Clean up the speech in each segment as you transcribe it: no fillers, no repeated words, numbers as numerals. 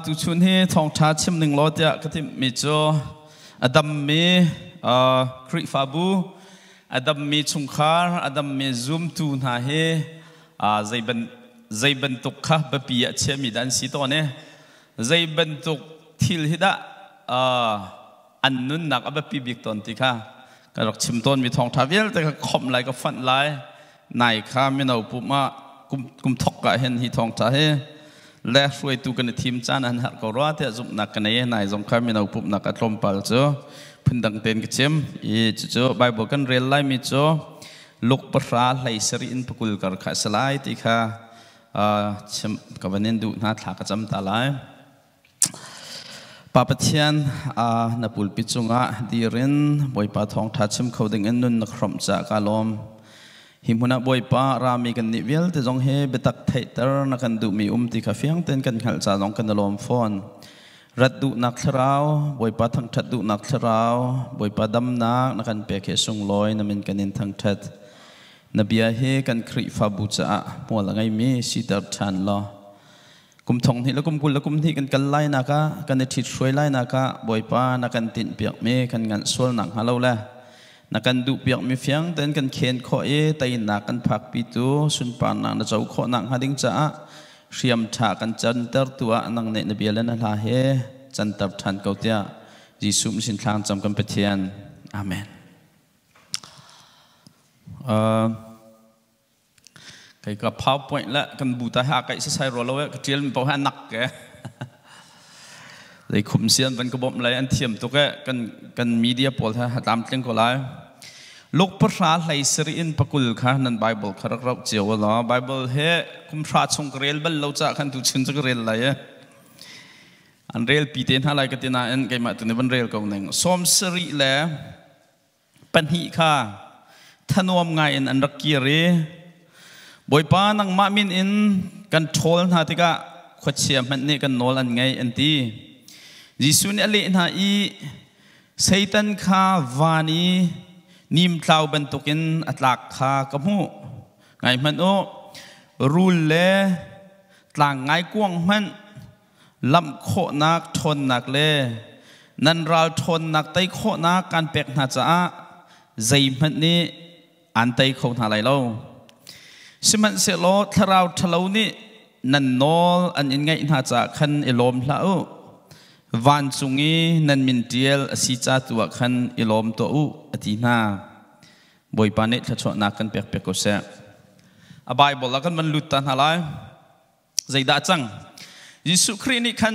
ตุชุนที่ทองชาชิมหนึ่งร้อยเดียก็ที่มีโจอดัมมีคริฟาบูอดัมมีชุงคาร์อดัมมีซูมตูนหาเฮใจบรรทุกข้าบปียเชื่อมีดันสิตัวเนี่ยใจบรรทุกทิลฮิดะอันนุนนักบปีบิกตอนที่ข้าก็รักชิมต้นมีทองทาเวลแต่ก็คมไหลก็ฟันไหลนายข้าไม่เอาปุ๊บมากุมทกกะเห็นที่ทองชาเฮและช่วยตัวกันทีมจานันหักกรัวที่จุบนักกันเนี่ยนายสงครามมีเอาปุ๊บนักอัตลมปัลโจพึ่งดังเต็นกิจมอีโจไบเบิลกันเรียลไลมีโจลูกปราไหลสรินปกุลกระขัสลายที่ข้าชิมกับวันนี้ดูน่าถากจำตาลายป้าปะเทียนนับปุลปิจุงะดีรินบอยป้าทองทัดชิมเขาดึงเงินนุนนักครมจากกาลมหิมหุนับบอยป้ารามีกันนิเวลแต่จงเฮเบตักไทเตอร์นักกันดูมีที่ข้าเฟียงเต้นกันขัลจ่าจงกันลมฟอนรัดดูนักราวบอยป้าทั้งทัดดูนักราวบอยป้าดำนักกันเปียกส่งลอยนั่นเป็นกันนินทั้งทัดนบีอาเฮกันคริฟาบูจ่ามัวละไงมีสิตร์ชันล้อกุมทองที่แล้วกุมกุลแล้วกุมที่กันไล่นักกันทิศช่วยไล่นักบอยป้านักกันตินเปียกเมกันงานส่วนหนังฮัลโหลแล้วนักกันดูเปียกมีเฟียงเต้นกันเขียนข้อไตนักกันผักปีตูสุนปานนักเจ้าข้อนักฮัดิงจ่าเชียมฉากันจันเตอร์ตัวนังเนนบีเลนลาเฮจันเตอร์ชันเกาเตียยิสุมสินทางจำกันเปทียนอาเมนไก่กับพาวพอยต์และกันบูตาหาไก่ใส่รอแล้วก็เจียมเปล่าหนักแกเลยคุมเสียนเป็นกระบอกอะไรอันเทียมตัวแกกันมีเดียพอลท่าตามเรื่องก็ไล่ลูกพระราไหลสรินปกุลค่ะนั่นไบเบิลคารักเราเจียวล้อไบเบิลเฮคุมพระชงเรียลบัลเราจะขันตุชินจะเรียลอะไรอันเรียลปีเตนอะไรก็ตีน่าอันไก่มาตัวนี้เป็นเรียลก็หนึ่งสมสริแล้วปัญหิค่ะท่านวมไงอันรักกีรีบอยป้านังมามินอินกันโทลนาติกะขวดเชียมันนี่กันโนลันไงอันที่ยิสุนอเลนาอีไซตันข้าวานีนิมคลาวบรรทุกินอัตลักข้ากมูไงมันโอรูลเล่ต่างไงกวงมันลำโคนักทนนักเล่นันเราทนนักไตโคนักการเป็กนาจ้าใจมันนี่อันไตโคนาไรเล่าสิมันเสลทาราวทะเลนี่นันโนลอันยังไงน่าจะขันอิลมละอุวันสุงีนันมินเดียลสิจาตัวขันอิลมตัวอุอดีนาบอยปานิทัชนักกันเปียกก็เสียอบายบอกแล้วกันมันลุดตันอะไรใจด่าจังยิสุครีนี่ขัน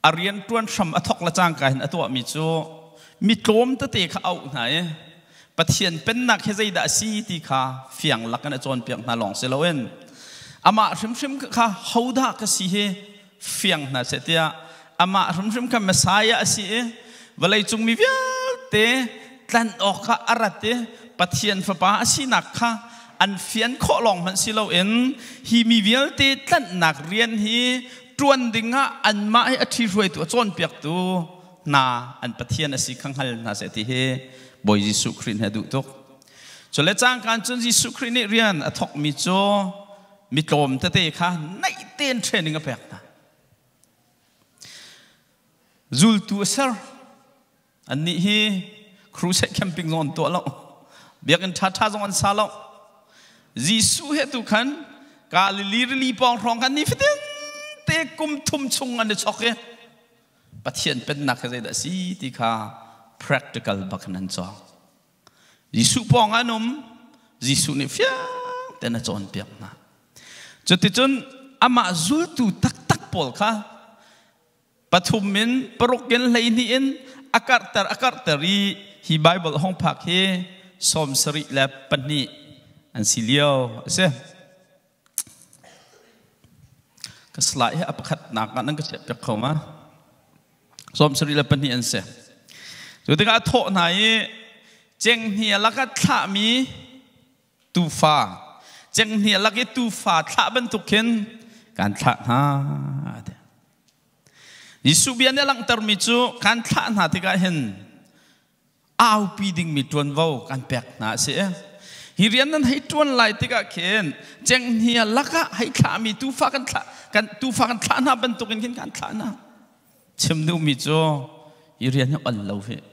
อารียนตวนชมอทอกละจังกันตัวมิโจมีโจมตะเตะเขาเอาไหนปะเทียนเป็นนักให้ใจด่าซีที่ข้าเฟียงลักกันจนเปียกนาหลงเซลเวนอามาชิมข้าเขาด่าก็สิเฮเฟียงนาเสตียอามาชิมข้าเมสายาสิเอเวลาจุงมีเวียเตตันออกข้าอารัตเตปะเทียนฟ้าป้าสินักข้าอันเฟียนข้อลองมันสิเราเอ็นฮีมีเวียเตตันนักเรียนฮีจวนดิ่งอันมาให้อธิรวยตัวจนเปียกตัวนาอันปะเทียนสิขังหัลนาเสตีเฮบอยยิสุครินให้ดูตุกจนเละจ้างการจนยิสุครินเรียนอทอกมิโจมิโกมเตะค่ะในเต้นเทรนนิ่งกับเปียกนะจูลตัวเซอร์อันนี้ฮีครูเซคแคมปิ้งโซนตัวเราเบียกันท่าจงอันซาเรายิสุเหตุขันกาลิลีปองรองกันนี่ฟิตเตะกุมทุ่มชงอันเดช็อกเกปะเทียนเป็นนักเกษตรสิที่ข้าpractical บักนันจอยิสุปองอันนมยิสุนี่ฟิงแต่น่าจนเปียกนะจนที่จนอามาจูตูตักปอลค่ะปฐุมมินปรกเกนเลยนี่อินอากาศแต่รีฮีไบเบิลห้องพักเฮสมสริและปนิอันสิเลียวเสียก็สลายให้อภิขัดหนักนั่นก็เจ็บจากเขามาสมสริและปนิอันเสียดูที่การโทษไหนเจงเหียลักท่ามีตูฟ้าเจงเหียลักตูฟ้าท่าบรรทุกเข็นการท่าหายิสุเบียนเนี่ยหลังตรมิจูการท่าหาที่การเห็นอ้าวปีดิ่งมีจวนว่าวการแปลกหนาเสีย ฮิเรียนนั้นให้จวนไล่ติกะเขียนเจงเฮียลักะให้ขามีตูฟ้ากันตูฟ้ากันทานาบรรทุกันกันทานาชิมดูมิโจฮิเรียนอัลลอฮ์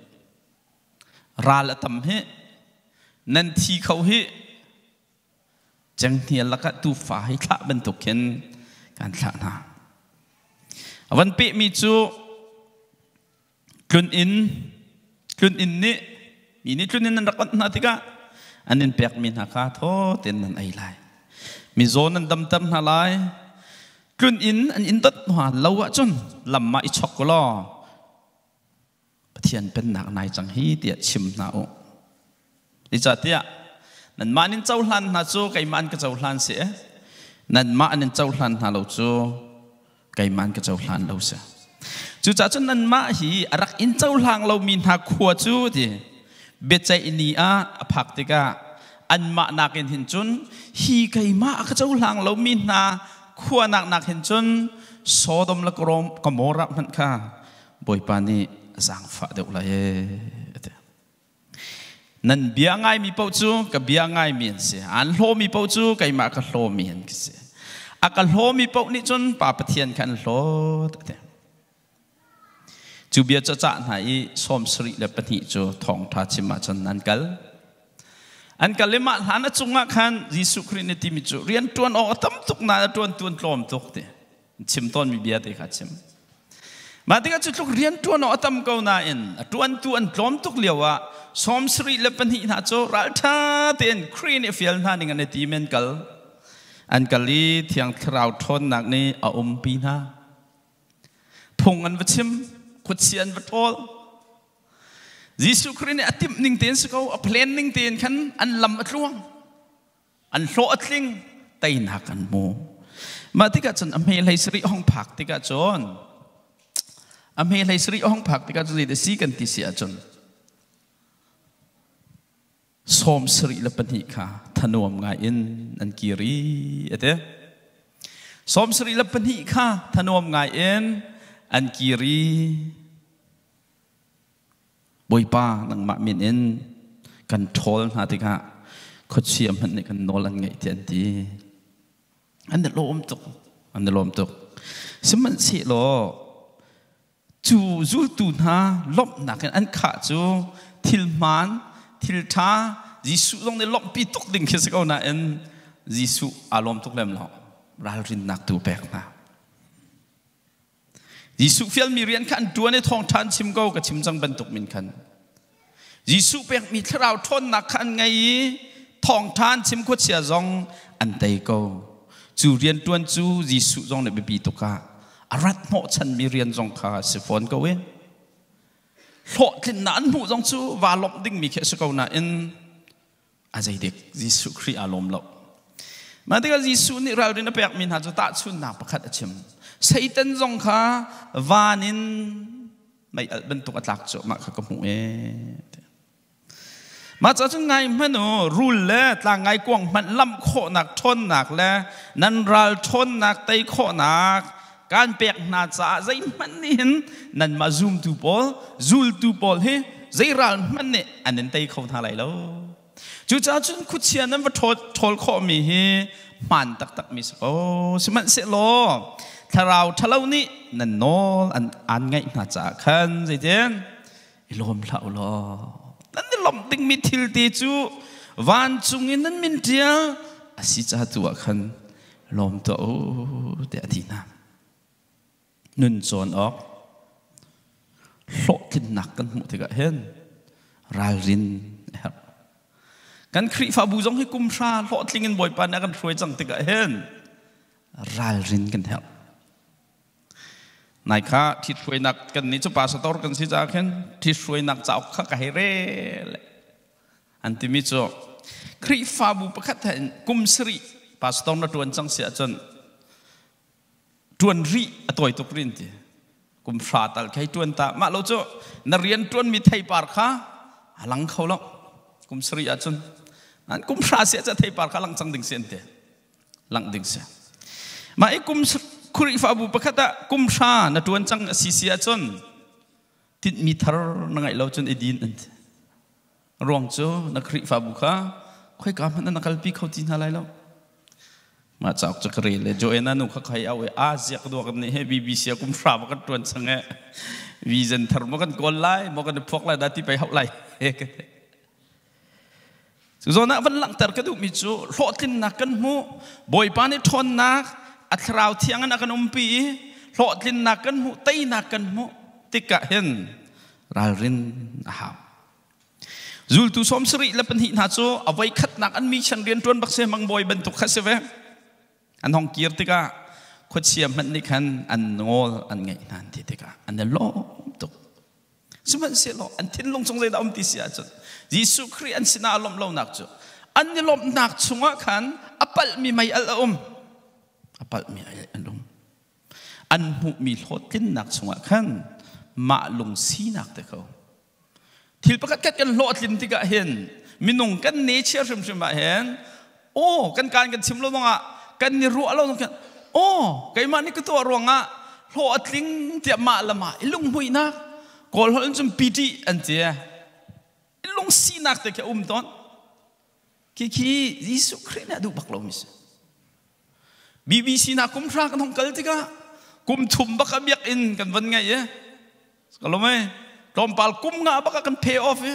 ราละทำให้นันทีเขาให้จังเฮียลักะตูฟ้าให้ขาบรรทุกันกันทานาวันปีมิโจกลุนอินนี่มีนี่กลุนอินนั่นรักนาติกะอันนี้เปียกมินหักาโทเต็นนั่นไอ้ไรมีโซนนั้นดำหาไรกลุ่นอินอันอินตัดหัวเลวจนลำมาอิชกล้อเทียนเป็นหนักนายจังฮีเดียชิมนาโอดิจ่าเตียนั่นมานินเจ้าหลันหาจูไก่มันก็เจ้าหลันเสียนั่นมานินเจ้าหลันหาเราจูไก่มันก็เจ้าหลันเราเสียจูจ่าจนนั่นมาฮีรักอินเจ้าหลังเรามีหักขัวจูดิเบ็ดใจอินีอาพักติกาอันมานักเห็นหินจุนฮีไกมาก็เจ้าหลังเรามีนาขั้วนักเห็นจุนโซดมละกรมกมอรับมันค่ะบอยปานีสังฟ้าเดียวเลยนั่นเบียง่ายมีเป้าจูกับเบียง่ายมีนเสียอันโลมีเป้าจูไกมาก็โลมีนกิเสียอาการโลมีเป้านี่จุนป่าปะเทียนกันโลจูเบียจะจ่าไหนสมสริและปณิจูทองทัชิมาจนอันกัลเลมาหาณจุงขันยิสุครินติมิจูเรียนตัวออกตั้มตุกนาตัวลมตุกเตชิมต้นมีเบียเตขัดชิมมาที่ก็จุดเรียนตัวออกตั้มเกานาอินตัวลมตุกเลียวว่าสมสริและปณินาจูรัลท่าเตียนครีนเฟียลนานิงันติเมนกัลอันกัลลีเทียงคราวทนนักนี้อาปีนาพงอันวัชิมขุดเสียนวัดโอลยิสุครินอติมนิ่งเตียนสกาวเพลนนิ่งเตียนขันอันลำอัดลวงอันโลอัดลิงไตนักอันโมมาที่กัจจนอเมริกาสรีห้องผักที่กัจจนอเมริกาสรีห้องผักที่กัจจนได้สีกันที่เสียจนสมสรีละปนิกาธนวมงาอินอันกิริเอเดสมสรีละปนิกาธนวมงาอินอันกิริบอยป้านังมามินเอ็นกันโทลหาติกะขดเชียมมันในกันโนลันไงเทียนทีอันเดลมตุกสมันสิโลจูตูนาลบหนักอันขาจูทิลมันทิลท่ายิสุลงในลบปีตุกดิ่งคิสกเอาหน้าเอ็นยิสุอารมณ์ตุกเล่มหล่อราลรินนักตูแปกนะยิสุฟิลมีเรียนขันตัวในทองทันชิมเก้ากับชิมจังบรรทุกมินขันยิสุเปียกมีเท่าทนนักขันไงทองทันชิมขวดเสียจงอันเตยเก้าจูเรียนตัวจูยิสุจงในบีตุกะอารัตโมฉันมีเรียนจงข้าสิฟอนเก้าเว้โลดลินนันหูจงจูวาลบดิ่งมีแค่สกาวน่ะอินอาใจเด็กยิสุครีอารมณ์เรามาที่ก็ยิสุนี่เราเรียนเปียกมินหาจุตาชุนนักประคัดชิมใส่ตันจงข้าวานินไม่บรรทุกอัตลักษณ์มาขกมุเอมาจากจังไงมันโนรุลเล่ต่างไงกวางมันลำโคหนักทนหนักแล้วนันรัลทนหนักไตโคหนักการเปียกหนาจ่าใจมันนี่เห็นนั่นมาซูมตูบอลเฮ้ใจรัลมันเนี่ยอันนั้นไตโคทาไรแล้วจู่จ้าจนคุเชียนั้นว่าทอลข้อมีเฮมันตักมีสโอสมันเสโลถ้าเรานี่นั่นโนอันไงน่าจะขันใจเจนลมเล่าลอนั่นลมดึงมิทิลตีจูวันจุงอินนั้นมินเดียอาศิจาตัวขันลมตัวเดียดีนะนุนโซนออกโลกินหนักกันหมดที่ก็เห็นราลินกันครีฟาบูจงให้กุมชาโลทิ้งกันบ่อยปานกันช่วยจังที่ก็เห็นราลินกันเถอะนายข้าที่ช่วยนักกันนี่จะปาสตอร์กันสิจ้าเห็นที่ช่วยนักเจ้าข้าก็ให้เร่อันที่มิจูครีฟาบูประคัตเห็นกุมสรีปาสตอร์นัดวนจังเสียจนดวนรีตัวตุกรินทีกุมฟาตัลใครดวนตามาเราจะนักเรียนดวนมีไทยปาร์ค้าหลังเขาแล้วกุมสรีอาจนนั่นกุมฟาเสียจะไทยปาร์ค้าหลังจังดึงเสียนเตหลังดึงเสียมาไอ้กุมครีฟาบูประคัตกุมชาณดวนจังสีเสียจนติดมีทาร์นังไงเราจนไอดีนรวงโจนักครีฟาบูข้า ค่อยกำมันนักลปีเขาจีนอะไรแล้วมาจากจักรีเลยโจเอนันุขใครเอาไว้อาเซียกตัวกันนี่ให้บีบีเซียกุมฟราบกันตรวนสังเกตวีเซนทร์มันกันกอลไล่มันกันพวกไล่ดัดที่ไปเขาไล่สุดท้ายนะวันหลังแต่ก็ดูมิจูโลตินนักกันมูบอยปานิทอนนักอัตราวเทียงนักกันปีโลตินนักกันมูเตยนักกันมูติกะเห็นรารินหาวจูลตุสมสริและเป็นหินหาโจเอาไว้ขัดนักอันมีฉันเรียนตรวนบักเสมังบอยบรรทุกขัดเสวอันห้องเกียรติกะขดเชียมันนี่คันอันงออันไงนั่นที่ติกะอันเดลโลตุกสมัยเสียโลอันทิ้งลงสงสัยดาวติเสียจนยิสุคริอันสินาลมเราหนักจุอันนี้ลมหนักชงขันอัปลมีไม่อัลอมอัปลมีอัลอมอันหุมีโลตินหนักชงขันมาลงสีหนักแต่เขาที่ประกาศกันโลตินที่กะเห็นมีนุ่งกันเนเชอร์ชิมมาเห็นโอ้กันการกันชิมเราต้องอ่ะกันนี่รู้เราต้องกันโอ้ไก่มานี่ก็ตัวรวงอ่ะโลตินเตียมาละมาลุงหุยนะกอลหันจมปีดีอันเดียลงสีนักแต่แค่ตอนคียิสุคริสต์ดูบักลมิสบีบีซีนักกุมพระกันท้องกัลติกะกุมทุ่มบักเบียกอินกันวันไงเย่ก็รู้ไหมตอนปาลกุมงาบักกันเพย์ออฟเย่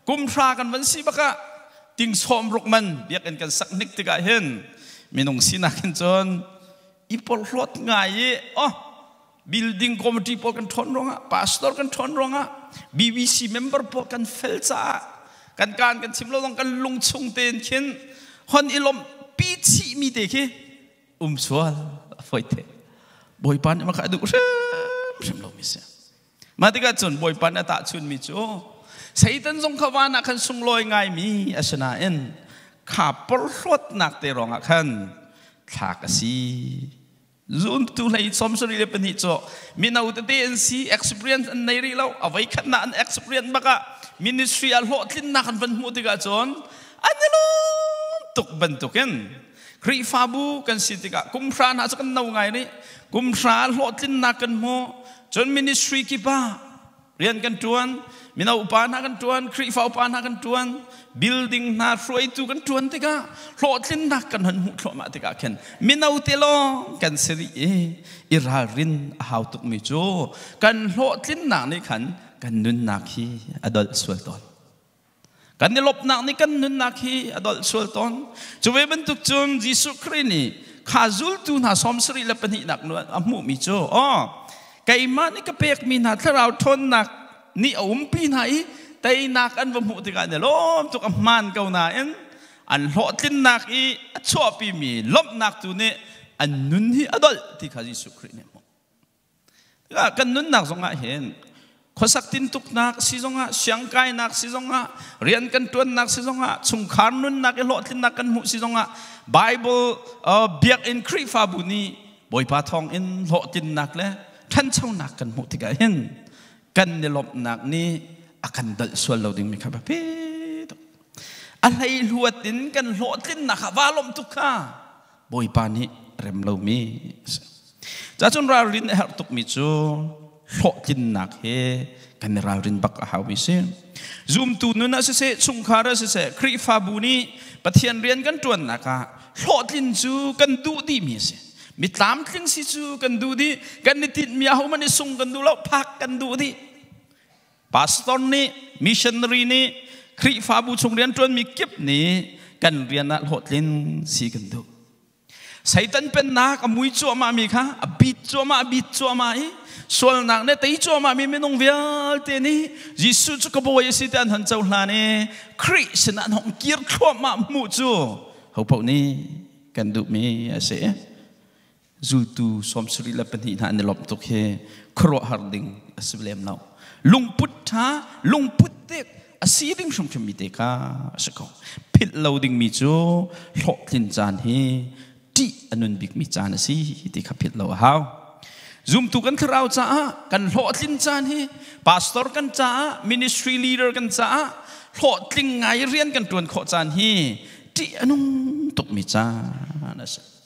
กุมพระกันวันสีบักติงสอมรุกมันเบียกอินกันสักนิดติกะเห็นมีนงสีนักกันจนอีพอลรถไงเย่อ๋อbuilding committee pol kan thon ronga pastor kan thon ronga BBC member pol kan felcha kan simlo long kan lungchung ten khin hon ilom pichi mi te ki swal foite boy pan ma ka du sem lo mi se ma ti ka chun boy pan ta chun mi chu satan jong khawana kan sung loi ngai mi asana en kha pol rot nak te ronga khan thak asi zoom tu lai som suri le pani cho mina utate nc experience an nei ri lo avai khatna an experience baka ministry al ho tlin na kan van mu tiga chon anelo tuk ban tuken kri fabu kan sitika kumphra na kan nau ngai ni kumphra ho tlin na kan mo chon ministry ki ba rian kan tuan mina upana kan tuan kri fa upana kan tuan building na roi tu kan tuan tika lo tlin na kan han mu thlo ma tika ken mina utelo kan seri irarin how tuk mi jo kan lo tlin na ni kan nun na khi adol sultan kan ni lop na ni kan nun na khi adol sultan chuwe ban tuk chun jisu krini khazul tu na som sri la pani nak nu amu mi jo kai ma ni ka pek mi na tharau thon nak ni pi nai tay nak an vmu tika ne lom tuk man kau na en an lo tin nak I cho pi mi lop nak tu ne an nun hi adol ti kha Jesu Christ ne mo ka kan nun nak zonga hen khosak tin tuk nak si zonga siang kai nak si zonga rian kan tuan nak si zonga chung khan nun nak lo tin nak kan mu si zonga bible biak in kri fa bu ni boy pa thong in lo tin nak le than chau nak kan mu tika hen kan ne lop nak ni akan dal sual loading mi kabape alai luatin kan lotin na khavalom tukha boy pani rem lo mi cha chun ra rin her tuk mi chu lotin nak he kan ra rin bak a hawi se zoom tu nu na se chung khara se kri fa bu ni pathian rian kan tuan na ka lotin chu kan du di mi se mi tlam tling si chu kan du di kan ni tin mi a ho man sung kan du lo phak kan du di pastor ni missionary ni kri fa bu chung rian tuan mi kip ni kan rian na hotlin si kan du satan pen na ka mui chu ma mi kha abit chu ma I sol nak ne tei chu ma mi menong vial te ni jisu chu ka boy si tan han chau hla ne kri sna hong kir thwa ma mu chu ho pau ni kan du mi ase zul tu som sri la pen hi na ne lop tok he khro harding asblem now lung put tek asiding shom chmi te ka asako phit loading mi chu lo tin chan hi ti anun big mi chan asi ti kha phit lo how zoom tu kan khrau cha kan lo tin chan hi pastor kan cha ministry leader kan cha lo tling ngai rian kan tuan kho chan hi ti anung tok mi chan asa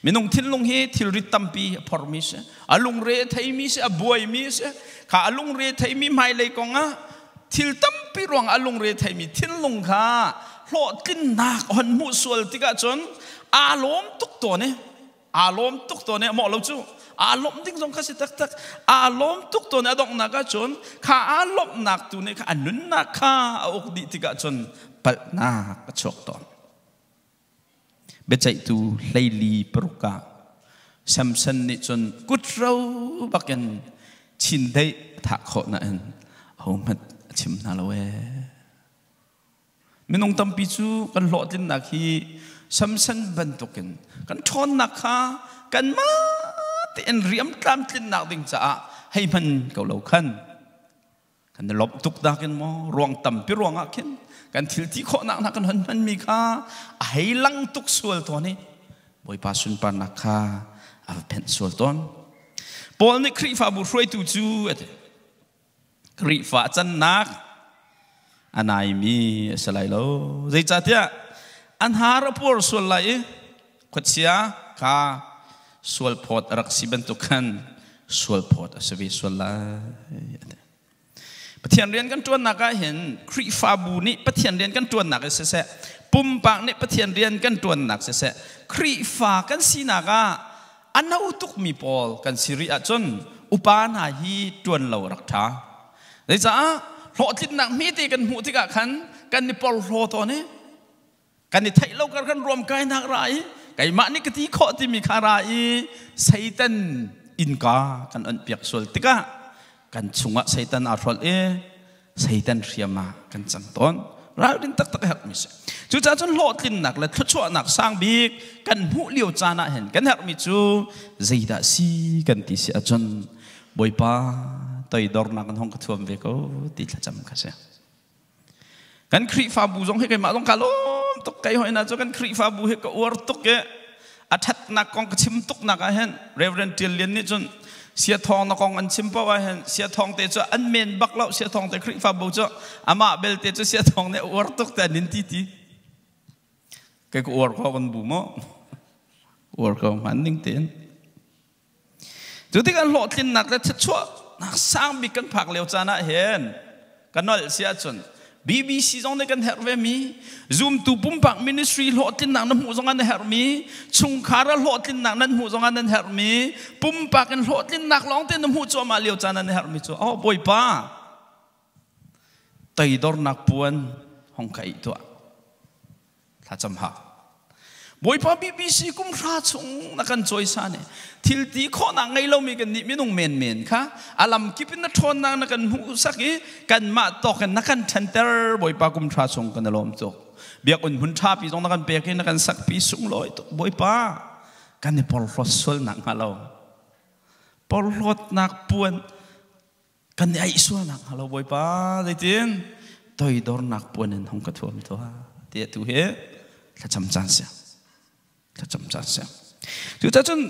minung thil lung hi thil rit tampi pormis alung re thai mi se abuai mi se kha alung re thai mi mai lei konga thil tampi rong alung re thai mi thin lung kha โลตินนักหันมุสวลติกาจนอารมณ์ทุกตัวเนี่ยอารมณ์ทุกตัวเนี่ยหมอเราจูอารมณ์ดิ้งสงคัสตักอารมณ์ทุกตัวเนี่ยดอกนักจนข้าอารมณ์นักตัวเนี่ยข้านุนนักข้าอกดิติกาจนปัลนักชกตอนเบใจตูไลลีปรุกาซัมซันนี่จนกุดเราบักยันชินได้ถักขอนั่นเอามาชิมนาลเวไม่น้องตั้มปิจูกันหลอดลินนักฮีซัมซันบันตุกันกันชนนักข้ากันมาแต่อันเรียมตามลินนักดิ่งจ้าให้มันเก่าเหล่าขันกันลบตุกตากันมอรวงตั้มไปรวงอากินกันทิลที่ขอนักนักกันหันมันมีข้าให้ลังตุกสวลตัวนี้บอยปาสุนปานักข้าอาเป็นสวลต้นปอลนี่ครีฟ้าบุษย์ตูจูครีฟ้าจันนักอันไหนมีสลายโลใจจัดเนี่ยอันหาระปูสวลไหลขดเสียข้าสวลพอดรักสิบันตุกันสวลพอดสวีสวลไหลปะเทียนเรียนกันจวนนักเห็นครีฟ้าบุนี่ปะเทียนเรียนกันจวนนักเสะปุ่มปากนี่ปะเทียนเรียนกันจวนนักเสะครีฟ้ากันสีนักอันนั้นอุตุกมีปอลกันสิริอาจนอุปาณาฮีจวนเหล่ารักษาเลยจ้าหลอจิตนักมีตีกันหูที่กันขันกันนี่ปอลโลตัวนี้กันนี่ไทยเรากันรวมกันนักไรไก่มานี่กติขอที่มีคารายไซตันอินกากันอันเปียกสวลติกะกันชุงะไซตันอาร์ทอลไซตันเรียมากันจังต้นเราดินตักตักหักมิสจู่จ้าจนหลอจินนักและชั่วนักสร้างบีกกันหูเลี้ยวจานะเห็นกันหักมิจูใจดาซีกันติเสียจนบอยป้าต่อยดอร์นักกันห้องกระทรวงเวก็ติดละจำกันเสียกันครีฟ้าบูจงให้กันมาต้องการล้มตกไก่หอยนะจกันครีฟ้าบูให้ก็อวดตกแกอัฐนักกองกระชิมตกนักเห็นเรเวรนเทียนเลียนนี่จนเสียทองนักกองอันชิมเพราะว่าเห็นเสียทองเตจอันเมนบักเล่าเสียทองแต่ครีฟ้าบูจะอามาเบลเตจเสียทองเนี่ยอวดตกแต่นินทีทีแกก็อวดเขาคนบูมั้งอวดเขามันนิ่งเตียนจุดที่กันหลอดลินนักและชั่วนักสร้างมีกันผักเลี้ยวจานะเห็นกันนอลเสียจนBBC จงในกันเฮร์เวมี Zoom ตูปุ่มปัก Ministry หลอดลินนักนั้นหูจงกันเฮร์มีชุงคาระหลอดลินนักนั้นหูจงกันเฮร์มีปุ่มปักกันหลอดลินนักร้องเต้นน้ำหูจัวมาเลี้ยวจานะเฮร์มีจัวอ๋อบอยป้าไตดอร์นักปวนห้องไก่ตัวถ้าจำหาบอยป้า BBC กุมราชงนักกันจอยซาเนี่ยทิลตีข้อนังไงเรามีกันนี่ไม่ต้องเมนค่ะอาลัมกิปินนัทอนนักกันหูสักกันมาตอกกันนักกันเทนเตอร์บอยป้ากุมราชงกันอารมณ์จกเบียกอุ่นหุ่นชาปีตรงนักกันเปียกนักกันสักปีสูงลอยบอยป้ากันนี่พอลรถสวลนักเราพอลรถนักปวนกันนี่ไอ้สวลนักเราบอยป้าได้จริงตัวอีดอร์นักปวนนั่นห้องกระทรวงตัวเดี๋ยวตัวเฮ้ถ้าจำจันเสียถ้าจำจันเสียจุดที่จน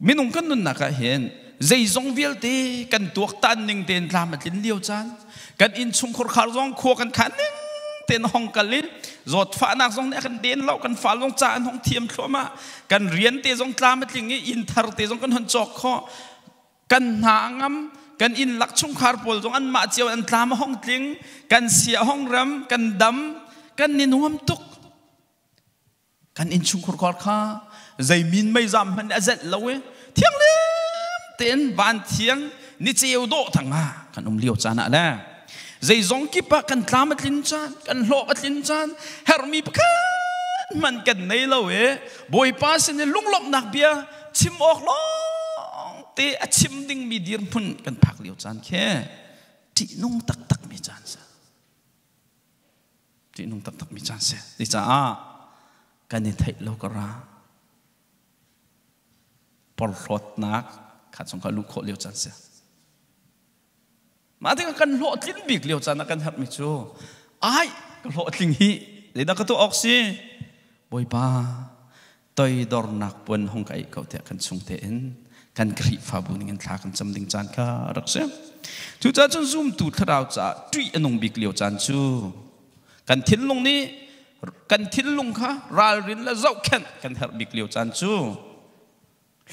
มินุงกันนั่นนักเห็นใจจงเวลตีกันตัวตันหนึ่งเต็นรามลินเลี้ยวจันกันอินชุงขรขารจงขัวกันขันหนึ่งเต็นห้องกันลินจดฟ้านักจงเนี่ยกันเดินเล่ากันฟ้าจงจานห้องเทียมชัวมากันเรียนเตจงตามมันลิงนี้อินทาร์เตจงกันหันจอกข้อกันหางมกันอินหลักชุงขารปลจงอันมาเจียวอันตามห้องลิงกันเสียห้องรำกันดำกันนินวมตุกกันอินชุงขรขารข้าใจมินไม่จำมันจะเล่าเที่ยงเลี้ยเต้นบานเที่ยงนี่เจียวโดทั้งกันเลี้ยวจานะแน่ใจจงกิปะกันตามมันลินจานกันโลกันลินจานเฮร์มีปะกันมันกันในเล่าบอยป้าสินลุงหลบนักเบียชิมออกล้องเตะชิมดิ่งมีดีร์พุ่นกันพักเลี้ยวจานแค่ที่นุ่งตักมีจานเสียที่นุ่งตักมีจานเสียดิจ้ากันนี่ไทยโลกราปลดนักขัดสงครามลูกโคเลี้ยวจันเสียมาที่กันโลดลิ้นบิกเลี้ยวจันนักกันหัดมิจูไอ้กันโลดลิงฮีเลยนักตัวออกสิบอยป้าต่อยดอร์นักปนห้องไก่เขาเตะกันสงเตนกันกรีฟ้าบุญเงินทากันจำดิ่งจันข้ารักเสียจู่จ้าจนซูมตูทราวจ้าจุยอนงบิกเลี้ยวจันจูกันทิ้งลงนี้กันทิ้งลงค่ะราลินและเจ้าแค้นกันหัดบิกเลี้ยวจันจู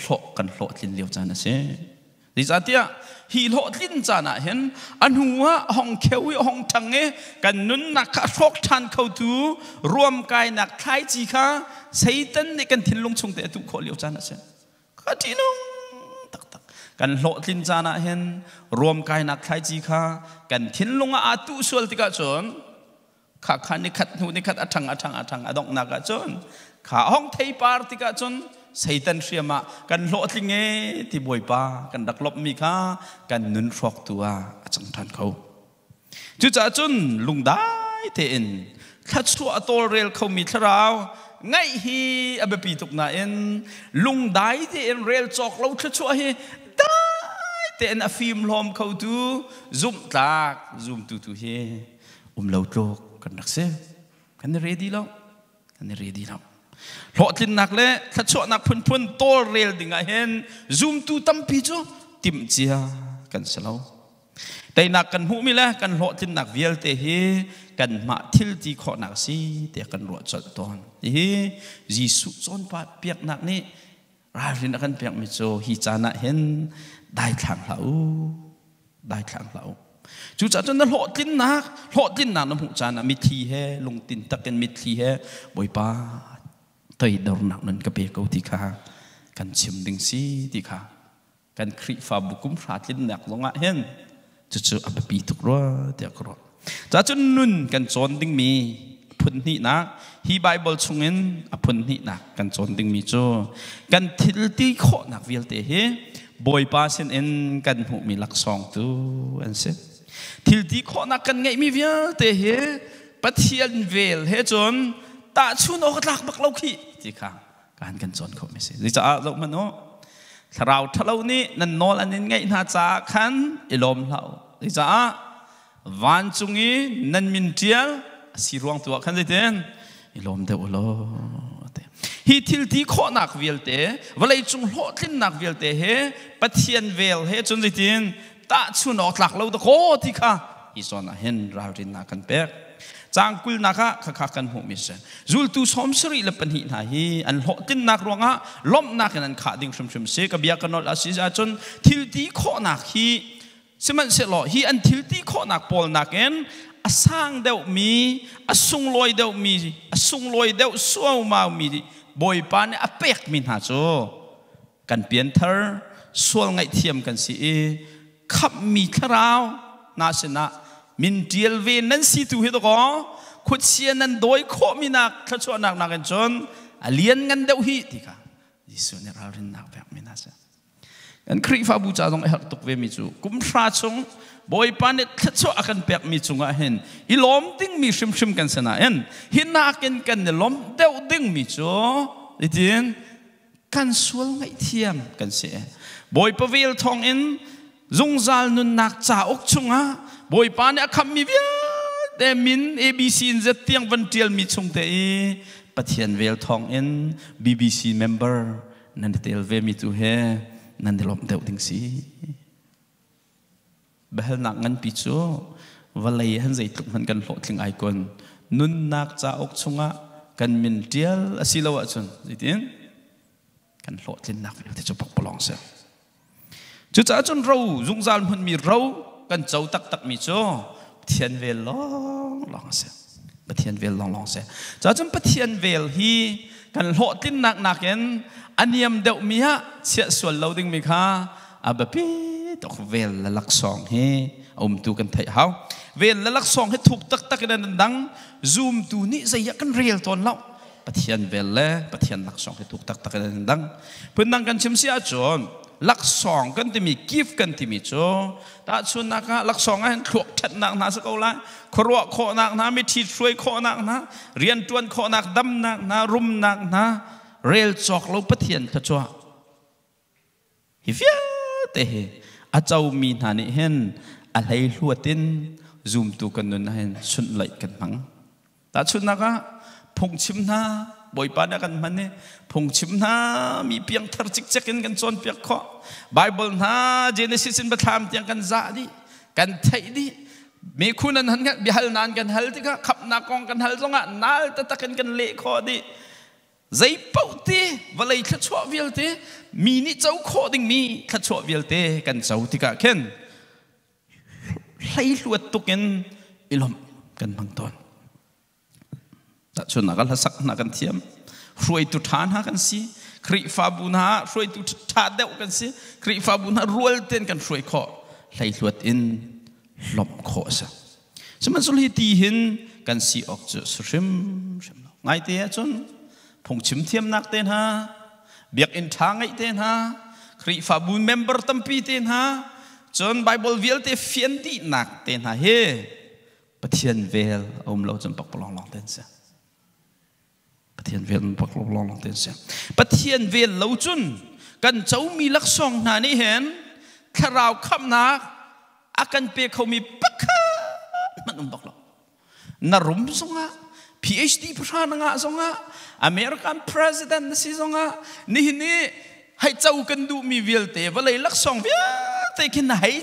โลกันโลลินเลี้ยวจานนะสิ ดิจัตยาฮีโลลินจานะเห็นอันหัวห้องเขียวห้องทังเงกันนุนนักชกทันเขาดูรวมกายนักไทยจีค่ะใส่ตันในกันทิ้งลงชงแต่ทุกคนเลี้ยวจานะเช่นก็ที่นุ่งตักกันโลลินจานะเห็นรวมกายนักไทยจีค่ะกันทิ้งลงอาตุส่วนที่กะจนข้าขันนิขัดหูนิขัดอัฐังอดอกนักกะจนข้าห้องไทยปาร์ติกะจนใส่ตันเสียมากันโลดลิงเงที่บวยปากันดักลบมีค่ากันนุนฟอกตัวจังทันเขาจุจ่าจุนลุงได้เต็นถ้าชัวตัวเรลเขามีทราวไงฮีอเบปีตุกนาเอ็นลุงได้เต็นเรลจอกเราชัวฮีได้เต็นอฟิมลมเขาดูซุ่มตากซุ่มตูเฮเราโจกกันดักเซกันเรดีแล้วกันเรดีแล้วหลอดลินนักเล่ถ้าชอบนักพุ่นโตเรลดิ่งเห็นซูมตูตั้มปีจูติมเจียกันสลาวแต่นักกันหูมิละกันหลอดลินนักเวลเตะกันมาทิลตีขอนักซีเตะกันรวดจดตอนจีสุจนปะเปียกนักนี่รารินกันเปียกมิโซฮิจานะเห็นได้ทางเราจู่ๆจนนั้นหลอดลินนักน้ำหูจานะมิทีเฮลงตินตะกันมิทีเฮบอยป้าตัวดอร์นักนั้นก็เปียกเอาที่ข้ากันชิมดิ่งซีที่ข้ากันคริฟาบุกุมราลินนักลงอ่ะเห็นจู่ๆอับปีตุกรัวเดียกรัวจากจนนุ่นกันจนดิ่งมีพุ่นนี่นะฮีไบเบิลชงเงินพุ่นนี่นะกันจนดิ่งมีโจกันทิลตีโคนักวิลเตเฮบอยป้าเซนเอ็นกันหูมีลักซองตัวอันเซทิลตีโคนักกันไงมีวิลเตเฮปะเทียนเวลเฮจนตาชุนออกหลักบักเล่าขี้ที่ข้าการกันจนเขาไม่ใช่ดิจ่าเรามันโน้ถ้าเรานี่นั่นนอนอันนี้ไงน่าจะขันอิลมเราดิจ่าวันจุงี้นั่นมินเทียลสิรวงตัวขันได้เต็นอิลมเดวโลฮีทิลที่ข้อนักเวลเตะวันไรจุงโหดที่นักเวลเตะเฮปะเทียนเวลเฮจนได้เต็นตาชุนออกหลักเราตะโกที่ข้าอีส่วนนั้นเห็นเราดินนักกันเป๊กจางกุลนักะข้ากันหูมิเซจูลตูสมสรีเลปันหินาฮีอันหอตินนักรวงะล้มนักนั้นขาดิ่งชุมเสกบียกันนอลอาศิจาจนทิลตีข้อนักฮีสมันเสลอฮีอันทิลตีข้อนักปอลนักเอ็นอสังเดวมีอสุงลอยเดวมีอสุงลอยเดวสวมามีบอยปานอเปกมินหาโจกันเปลี่ยนเธอสวงไงเทียมกันสิขับมีคราวนาชนะมินเดียลเวนันสิตุเหตุก็ขุดเชียนันโดยโคมินักถ้าชวนนักกันจนเลียนกันเดาฮีที่ค่ะยิสุเนี่ยเราเรียนนักแบบมินาซะกันคริฟาบูจาตรงเอร์ตุกเวมิจูกุมพระชงบอยปานเนี่ยถ้าชวนกันแบบมิจูงะเห็นอีล้อมดิ้งมีชิมกันสนะเห็นหินนักกันเนี่ยล้อมเดาดิ้งมิจูอีเดียนกันสวลไงเทียมกันเสียบอยประเวลทองเอ็นจงจาลนุนนักจ่าอกชงฮะบอยปานเนี่ยคำมีเวียแต่มิน ABC จะเตียงวันเดียลมีชงเตะปะเทียนเวลทองเอ็น BBC member นั่นเตลเวมีตัวเฮนั่นเดลอมเดวดิ้งซีเบลนักงันปิโจวันเลยฮันใจตุกมันกันโหดถึงไอคอนนุนนักจ่าอกชงะกันมินเดียลอสิลาวะจนจิตเอ็นกันโหดถึงนักเดี๋ยวจะปกปลองเสียจุดจ้าจนเราจุงจานมันมีเรากันเจ้าตักมีโจเทียนเวลลองเสียปะเทียนเวลลองเสียจ้าจนปะเทียนเวลฮีกันโหดทิ้งนักเอ็นอันยมเดวมีฮะเสียส่วนเราดึงมีค่ะอาบปีตกเวลละลักสองฮีตูกันไทยเฮาเวลละลักสองให้ถูกตักกันดังซูมตูนี่จะยักกันเรียลตอนเราปะเทียนเวลละปะเทียนลักสองให้ถูกตักกันดังเพื่อนนั่งกันชิมเสียจนลักสองกันที่มีกิฟต์กันที่มีโจตาชุนนักลักสองให้ขวบชัดนักนาสกอละครัวโคนักนาไม่ทีช่วยโคนักนะเรียนจวนโคนักดำนักนะรุมนักนะเรลจอกเราปะเทียนขจัวฮิฟิยเตะอาเจ้ามีนานี่เห็นอะไรลัวตินซูมตัวกันนั่นเห็นชุนไหลกันมั้งตาชุนนักพงชิมนาบอยปานกันมันเนี่ยพงชิมนามีเพียงทาร์จิกเจกันกันจนเปียกข้อไบเบิลนาเจเนซิสเป็นประธานเตียงกันซาดีกันไทยดีมีคุณนั้นหันกันบิฮัลนานกันฮัลที่ก็ขับนักกองกันฮัลตรงอ่ะนัลตะตะกันเละข้อดี giấy bầu tê và lấy khát chua viêu tê mi ní cháu khó đình mi khát chua viêu tê cần cháu thì cả khen lấy luật tục khen ilom cần bằng tôn đã cho nó là sắc nó cần thiêm rồi tụt thán ha cần si kri pha bun ha rồi tụt thà đeo cần si kri pha bun ha ruột tên cần rồi khó lấy luật in lom khó sa cho mình xử lý tì hin cần si ốc chữ sim ngay thế chun phong chim thiêm nạc tên ha việc in thang ngay tên ha kri pha bun member tampi tên ha chun Bible viết te phiên tị nạc tên ha he bất thiên về lâu chun bạc long long tên sa bất thiên về bạc long long tên sa bất thiên về lâu chun cần cháu mi lắc song na ni hen kharao khắp nạc akan pe khâu mi bắc man bạc long na rum songa PhD prana nga songa American president si songa ni hay châu cần du mi vial te và lấy lắc song vía te kin hay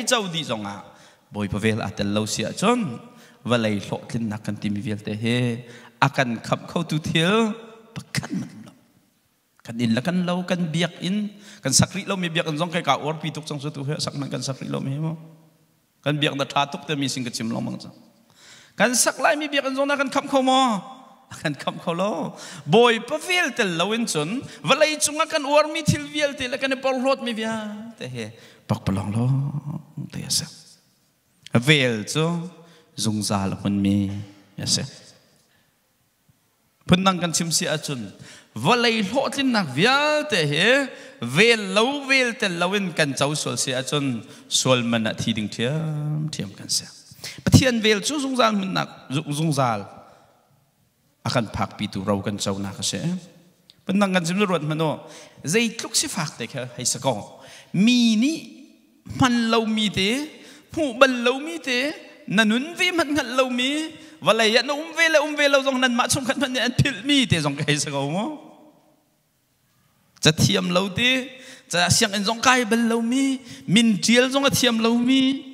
châu đi songa boy pavel atel lo sia chon và lấy lo tin nak kan ti mi vial te he akan khap khâu tu thiel pakkan man lo kan in la kan lo kan biak in kan sakri lo mi biak kan song kai ka or pi tuk song su tu he sak man kan sakri lo mi mo kan biak da tha tuk te mi sing ka chim lo mang cha kan sak lai mi biak kan zona kan kham kho mo kan kham kho lo boy pavel tel lawin chun valai chunga kan war mi thil vial te la kan pol rot mi bia te he pak palong lo te sa vel chu zung za la mun mi ya se punang kan chim si a chun valai lo tin nak vial te he vel tel lawin kan chau sol si a chun sol man a thi ding thiam kan se bất thiên về chú dung gian mình nặng dung zal akan phak pi tu rau kan chau na ka se bên năng kan sim ruột mà nó dây lúc si phak te kha hay sa ko mi ni man lâu mi te phụ ban lâu mi te nanun vi man ngal lâu mi và lại nó về lâu dòng nan ma chung kan man an pil mi te dòng cái sa ko mo cha thiam lâu te cha siang en dòng kai ban lâu mi min chiel dòng thiam lâu mi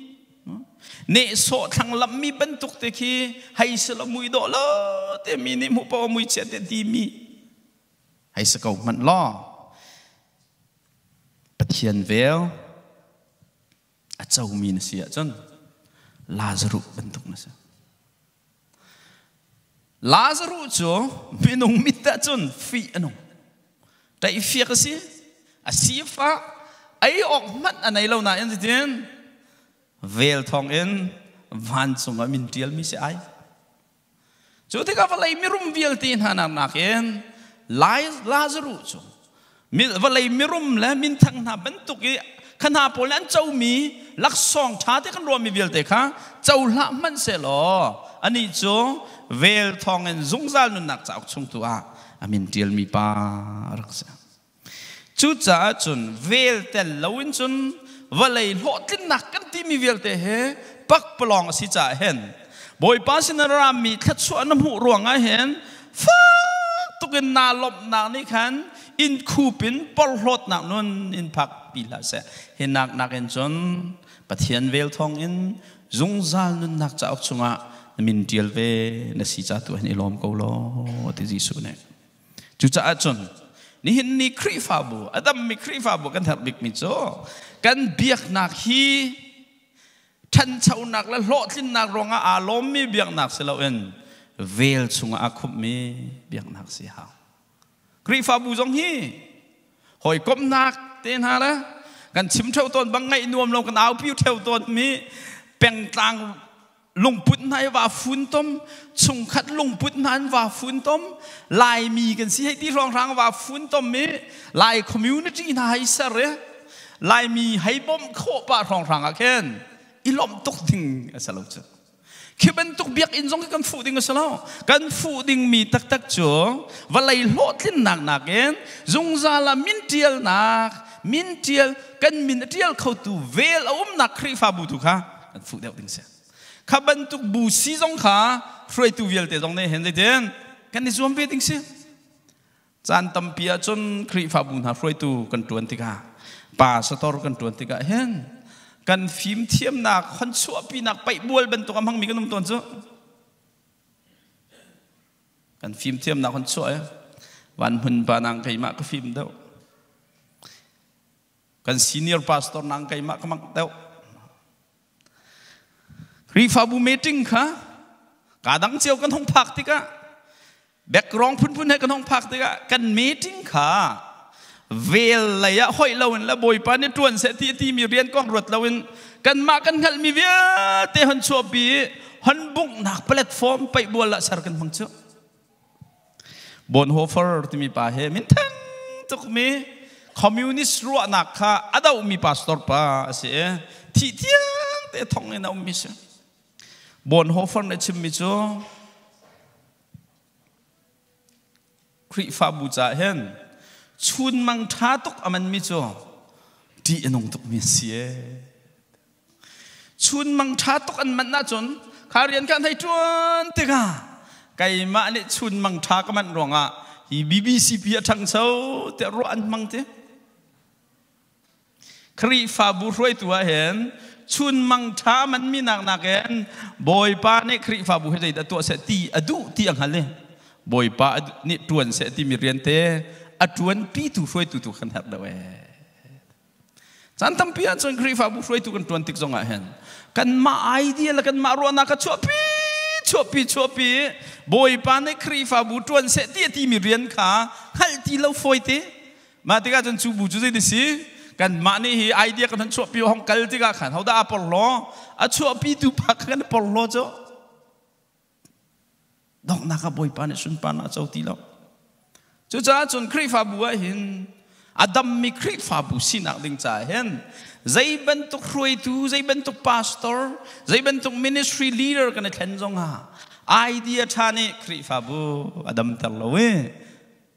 nè so thằng lâm mi bên tục thế khi hay sẽ là mùi đó lo thế mi nè một bao mùi chết thế đi mi hay sẽ cầu mặn lo bất thiên véo à châu mi nó xịa chân Lazarus bên tục nó xịa Lazarus cho mình ông mít ta chân phi anh ông tại phi cái gì à xí phá ấy ọc mắt anh ấy lâu nay anh gì thế vel thong in van sunga min tial mi se ai chu te ka valai mi rum vial tin hanak naken Lazarus chu mi valai mi rum la min thang na ban tu ki khana polan chau mi lak song tha te kan ro mi vial te kha chau la man se lo ani chu vel thong in zungzal nu nak chak chung tu a amin tial mi pa raksa chu cha chun vel tel lawin chun và lấy lộ tin nạc căn tim mi vial te he bắc plong si cha hen boy pasin ram mi khat chu anam hu ruang a hen fa tukin na lop na ni khan in khupin pol hlot na nun in phak pila se hen nak en chon pathian vel thong in zungzal nun nak cha ok chunga min tial ve na si cha tu ni lom ko lo ti jisu ne chu cha chon ni hin ni kri fa bu adam mi kri fa bu kan thak bik mi cho kan biak nak hi than chau nak la lo tin nak ronga a lom mi biak nak se lo en vel chunga a khup mi biak nak si ha kri fa bu jong hi hoi kom nak ten ha la kan chim theu ton bang ngai nuam lo kan au piu theu ton mi peng tang lung put nai wa phun tom chung khat lung put nan wa phun tom lai mi kan si hai ti rong rang wa phun tom mi lai community na hai sa re lai mi hai bom kho pa rong rang a ken ilom tok ding asalo cha khi bên tok biak in jong kan fu ding asalo kan fu ding mi tak tak cho và lai lo tin nak nak ken zung za la min tial nak min tial kan min tial khau tu vel nak khri fa bu tu kha kan fu deu ding se khá bên tục bù xí giống khá rồi tu việc để giống này hiện tại cái này zoom về tính xí chan tâm pia chôn khri pháp bùn hà rồi tu cần tuân thì cả bà sa tor cần tuân thì cả hen cần phim thiêm nạc khăn xua pi nạc bay buol bên tục âm hăng mi cái nông tuần chứ cần phim thiêm nạc khăn xua วันหุ่นปานังไก่มาก็ฟิล์มเด้อกันซีเนียร์พาสตอร์นังไก่มาก็มักเด้อรีฟาบูมีติ้งค่ะกาดังเจียวกันห้องพักติกะแบกร้องพุ่นให้กันห้องพักติกะกันมีติ้งค่ะเวลเลยอะห้อยเราเห็นแล้วบอยปานี่ตวนเสถียที่มีเรียนกองรถเราเห็นกันมากันหันมีเวียเตหันชัวปีหันบุกหนักแพลตฟอร์มไปบัวละสารกันบังเจ้าบนโฮเฟอร์ที่มีป่าเฮมินทั้งทุกมีคอมมิวนิสต์รัวนักค่ะอาดาอุมีพาสตอร์ป่าเสียที่เที่ยงเตะทองเงินเอามิเสบนโฮเฟอร์ในชิมมิโจคริฟาบูจ่าเห็นชุนมังท้าตุกอามันมิโจดีอนงตุกมิเสียชุนมังท้าตุกอันมันน่าจนขาเรียนกันให้จวนติกาไก่มาเนี่ยชุนมังท้าก็มันรองอ่ะฮีบีบีซีพีทั้งเช้าแต่รู้อันมังเตคริฟาบูรวยตัวเห็นชุนมังท้ามันมีหนักเห็นบอยป้าเนี่ยคริฟาบูให้ใจตัวเสตีอดูที่อังหันเลยบอยป้าเนี่ยตวนเสตีมีเรียนเตอจวนปีตุรวยตุขันหัดเดวจันทำพิจารณาคริฟาบุรวยตุกันตวนติกจงอาเห็นกันมาไอเดียแล้วกันมารัวนักชัวปีบอยปานในคริฟาบุตวนเสตีที่มีเรียนขาฮัลที่เราฟอยเตมาติกาจนจูบุจุดนี้สิกันมาในไอเดียกันชัวปีห้องกัลติกาขันเขาได้อพอลโลชัวปีตุพักกันพอลโลจ้ะดอกนักบอยปานในสุนปานาเจ้าตีเราจุดจ้าจนคริฟาบุเห็นอาดัมมีคริฟาบุสินักดึงจ่าเห็นใจบรรทุกรวยตูใจบรรทุกพาสตอร์ใจบรรทุกมินิสทรีลีดเดอร์กันในแทนจงหาไอเดียท่านี่คริฟาบุอาดัมตลอดเว้ย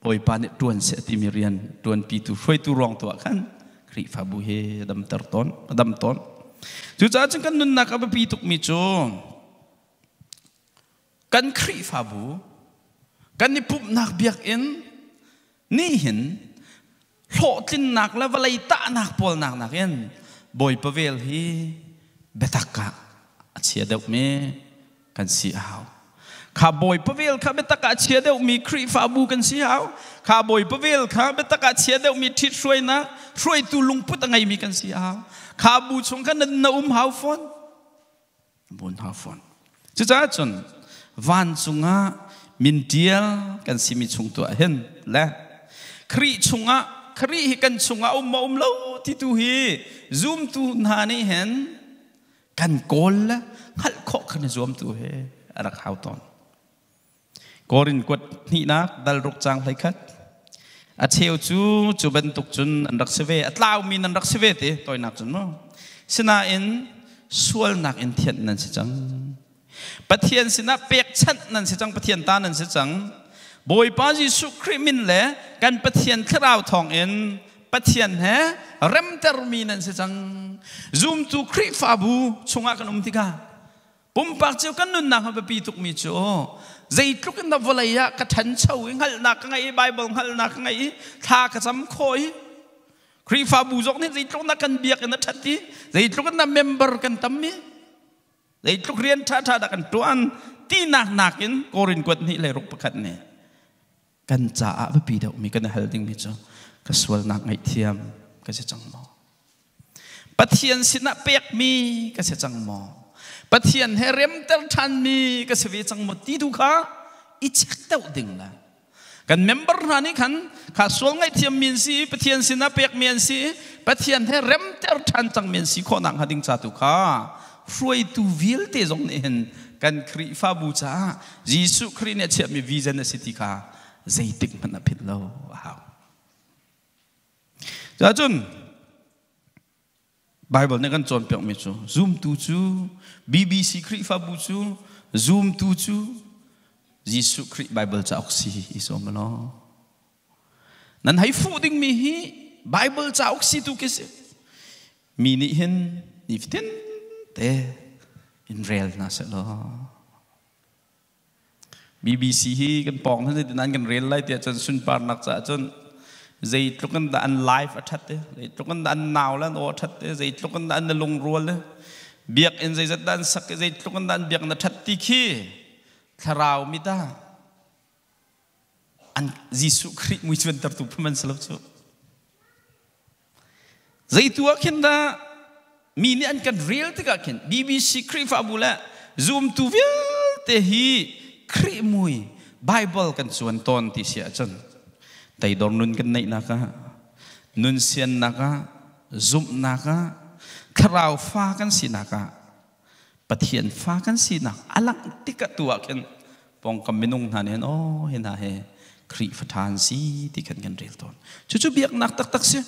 ปอยปานตวนเสติมีเรียนตวนปีตุรวยตูรองตัวกันคริฟาบุเฮอาดัมตรต้นอาดัมต้นจุดจ้าจึงกันนุนนักอบปีตุกมิโจกันคริฟาบุกันนิปุบนักเบียกอินนี่เห็นโหตินนักและวลัยตานักปอลนักเห็นบอยประเวลฮีเบตักกะเชียเดวมีกันสีหาวข้าบอยประเวลข้าเบตักกะเชียเดวมีคริฟาบูกันสีหาวข้าบอยประเวลข้าเบตักกะเชียเดวมีทิศช่วยนะช่วยตูลุงพุทธไงมีกันสีหาวข้าบูชงกันนั่นอุ้มหาวฟอนบนหาวฟอนจุดจ้าจนวันสุงะมินเดียกันสิมิชงตัวเห็นและคริชงะคริกันชงะอุ้มเล่าที่ตูฮีซูมตูนานี่เห็นกันโกลละฮัลข้อขันซูมตูเฮรักหาวตอนกอรินกวดนี่นักดัลรุกจางไลคัดอาเชียวจูบรรทุกจุนอันรักเสวอัตลาวมีนันรักเสวเตตัวนักจุนมั้งสนาอินสวลนักอินเทียนนั่นสิจังปะเทียนสินะเปียกชัดนั่นสิจังปะเทียนตานั่นสิจังบอยป้าจิสุคริมินเล่กันปะเทียนคราวทองเอ็นปะเทียนเฮเริ่มเตอร์มีนั่นสิจังซูมตูคริฟาบูชงอากันติกาปุ่มปากเจ้ากันนุนนักไปปีตุกมิโจใจทุกนับวลัยะกระทันเช่าหัลนักไงไบเบิลหัลนักไงท่ากระจำคอยคริฟาบูจอกนี่ใจทุกนักกันเบียกันนัดทัดทีใจทุกนักเมมเบอร์กันตั้มมีใจทุกเรียนท่าดักกันตัวอันที่นักอินโกรินกวดนี่เลยรุกประคันเนี่ยกันจ่าไปปีเดียวมีกันฮัลดิ้งมิโจก็สวลนักไงเทียมก็จะจังมอปะเทียนสินะเปียกมีก็จะจังมอปะเทียนเฮเร็มเตอร์ทันมีก็จะวิจังหมดที่ทุกข้าอิจฉาเต่าดิ่งละกันเมมเบอร์นั้นนี่ขันข้าสวลไงเทียมมีนสีปะเทียนสินะเปียกมีนสีปะเทียนเฮเร็มเตอร์ทันจังมีนสีคนนักฮัดดิ้งจ่าทุกข้าช่วยตูวิลเตจงเห็นกันคริฟาบูจ่ายิสุคริเนี่ยเชื่อมีวิจันสิติข้าใจติกมันผิดแล้วว้าวจ้าจุนไบเบิลเนี่ยกันจนเปียกมิจูซูมตูจูBBC คริฟาบูจูซูมตูจูยิสุคริไบเบิลจะออกซีอิสโมโนนั้นให้ฟูดิ้งมีฮีไบเบิลจะออกซีตุกิสิมีนี่เห็นนิฟตินเตอินเรียลน่าเสียแล้วBBC ฮีกันปองท่านที่นั้นกันเรียนไล่เตียจนสุนปาร์นักจะจนใจตรงกันดันไลฟ์อัดเตะใจตรงกันดันนาวแล้วโอ้อัดเตะใจตรงกันดันลงรัวเลยเบียกเอ็นใจจะดันสักใจตรงกันดันเบียกนัดทัดติขี้คราวมิดา อันยิสุคริมุยชวนตรตุพมันสลับจูใจตัวขึ้นได้มีเนี่ยอันกันเรียลที่กัน BBC คริฟาบุละ Zoom ตัวเวลเตฮีคริมุย Bible กันส่วนตอนที่เสียจนแต่ดอนนุนกันในนักนุนเสียนนักZoom นักคราวฟ้ากันสินักปะเทียนฟ้ากันสินักอลังติกตัวกันปองกำมินุงท่านเห็นโอ้เห็นอะไรคริฟทานสีที่กันเรียลตอนจู่ๆเบียกนักตักเสีย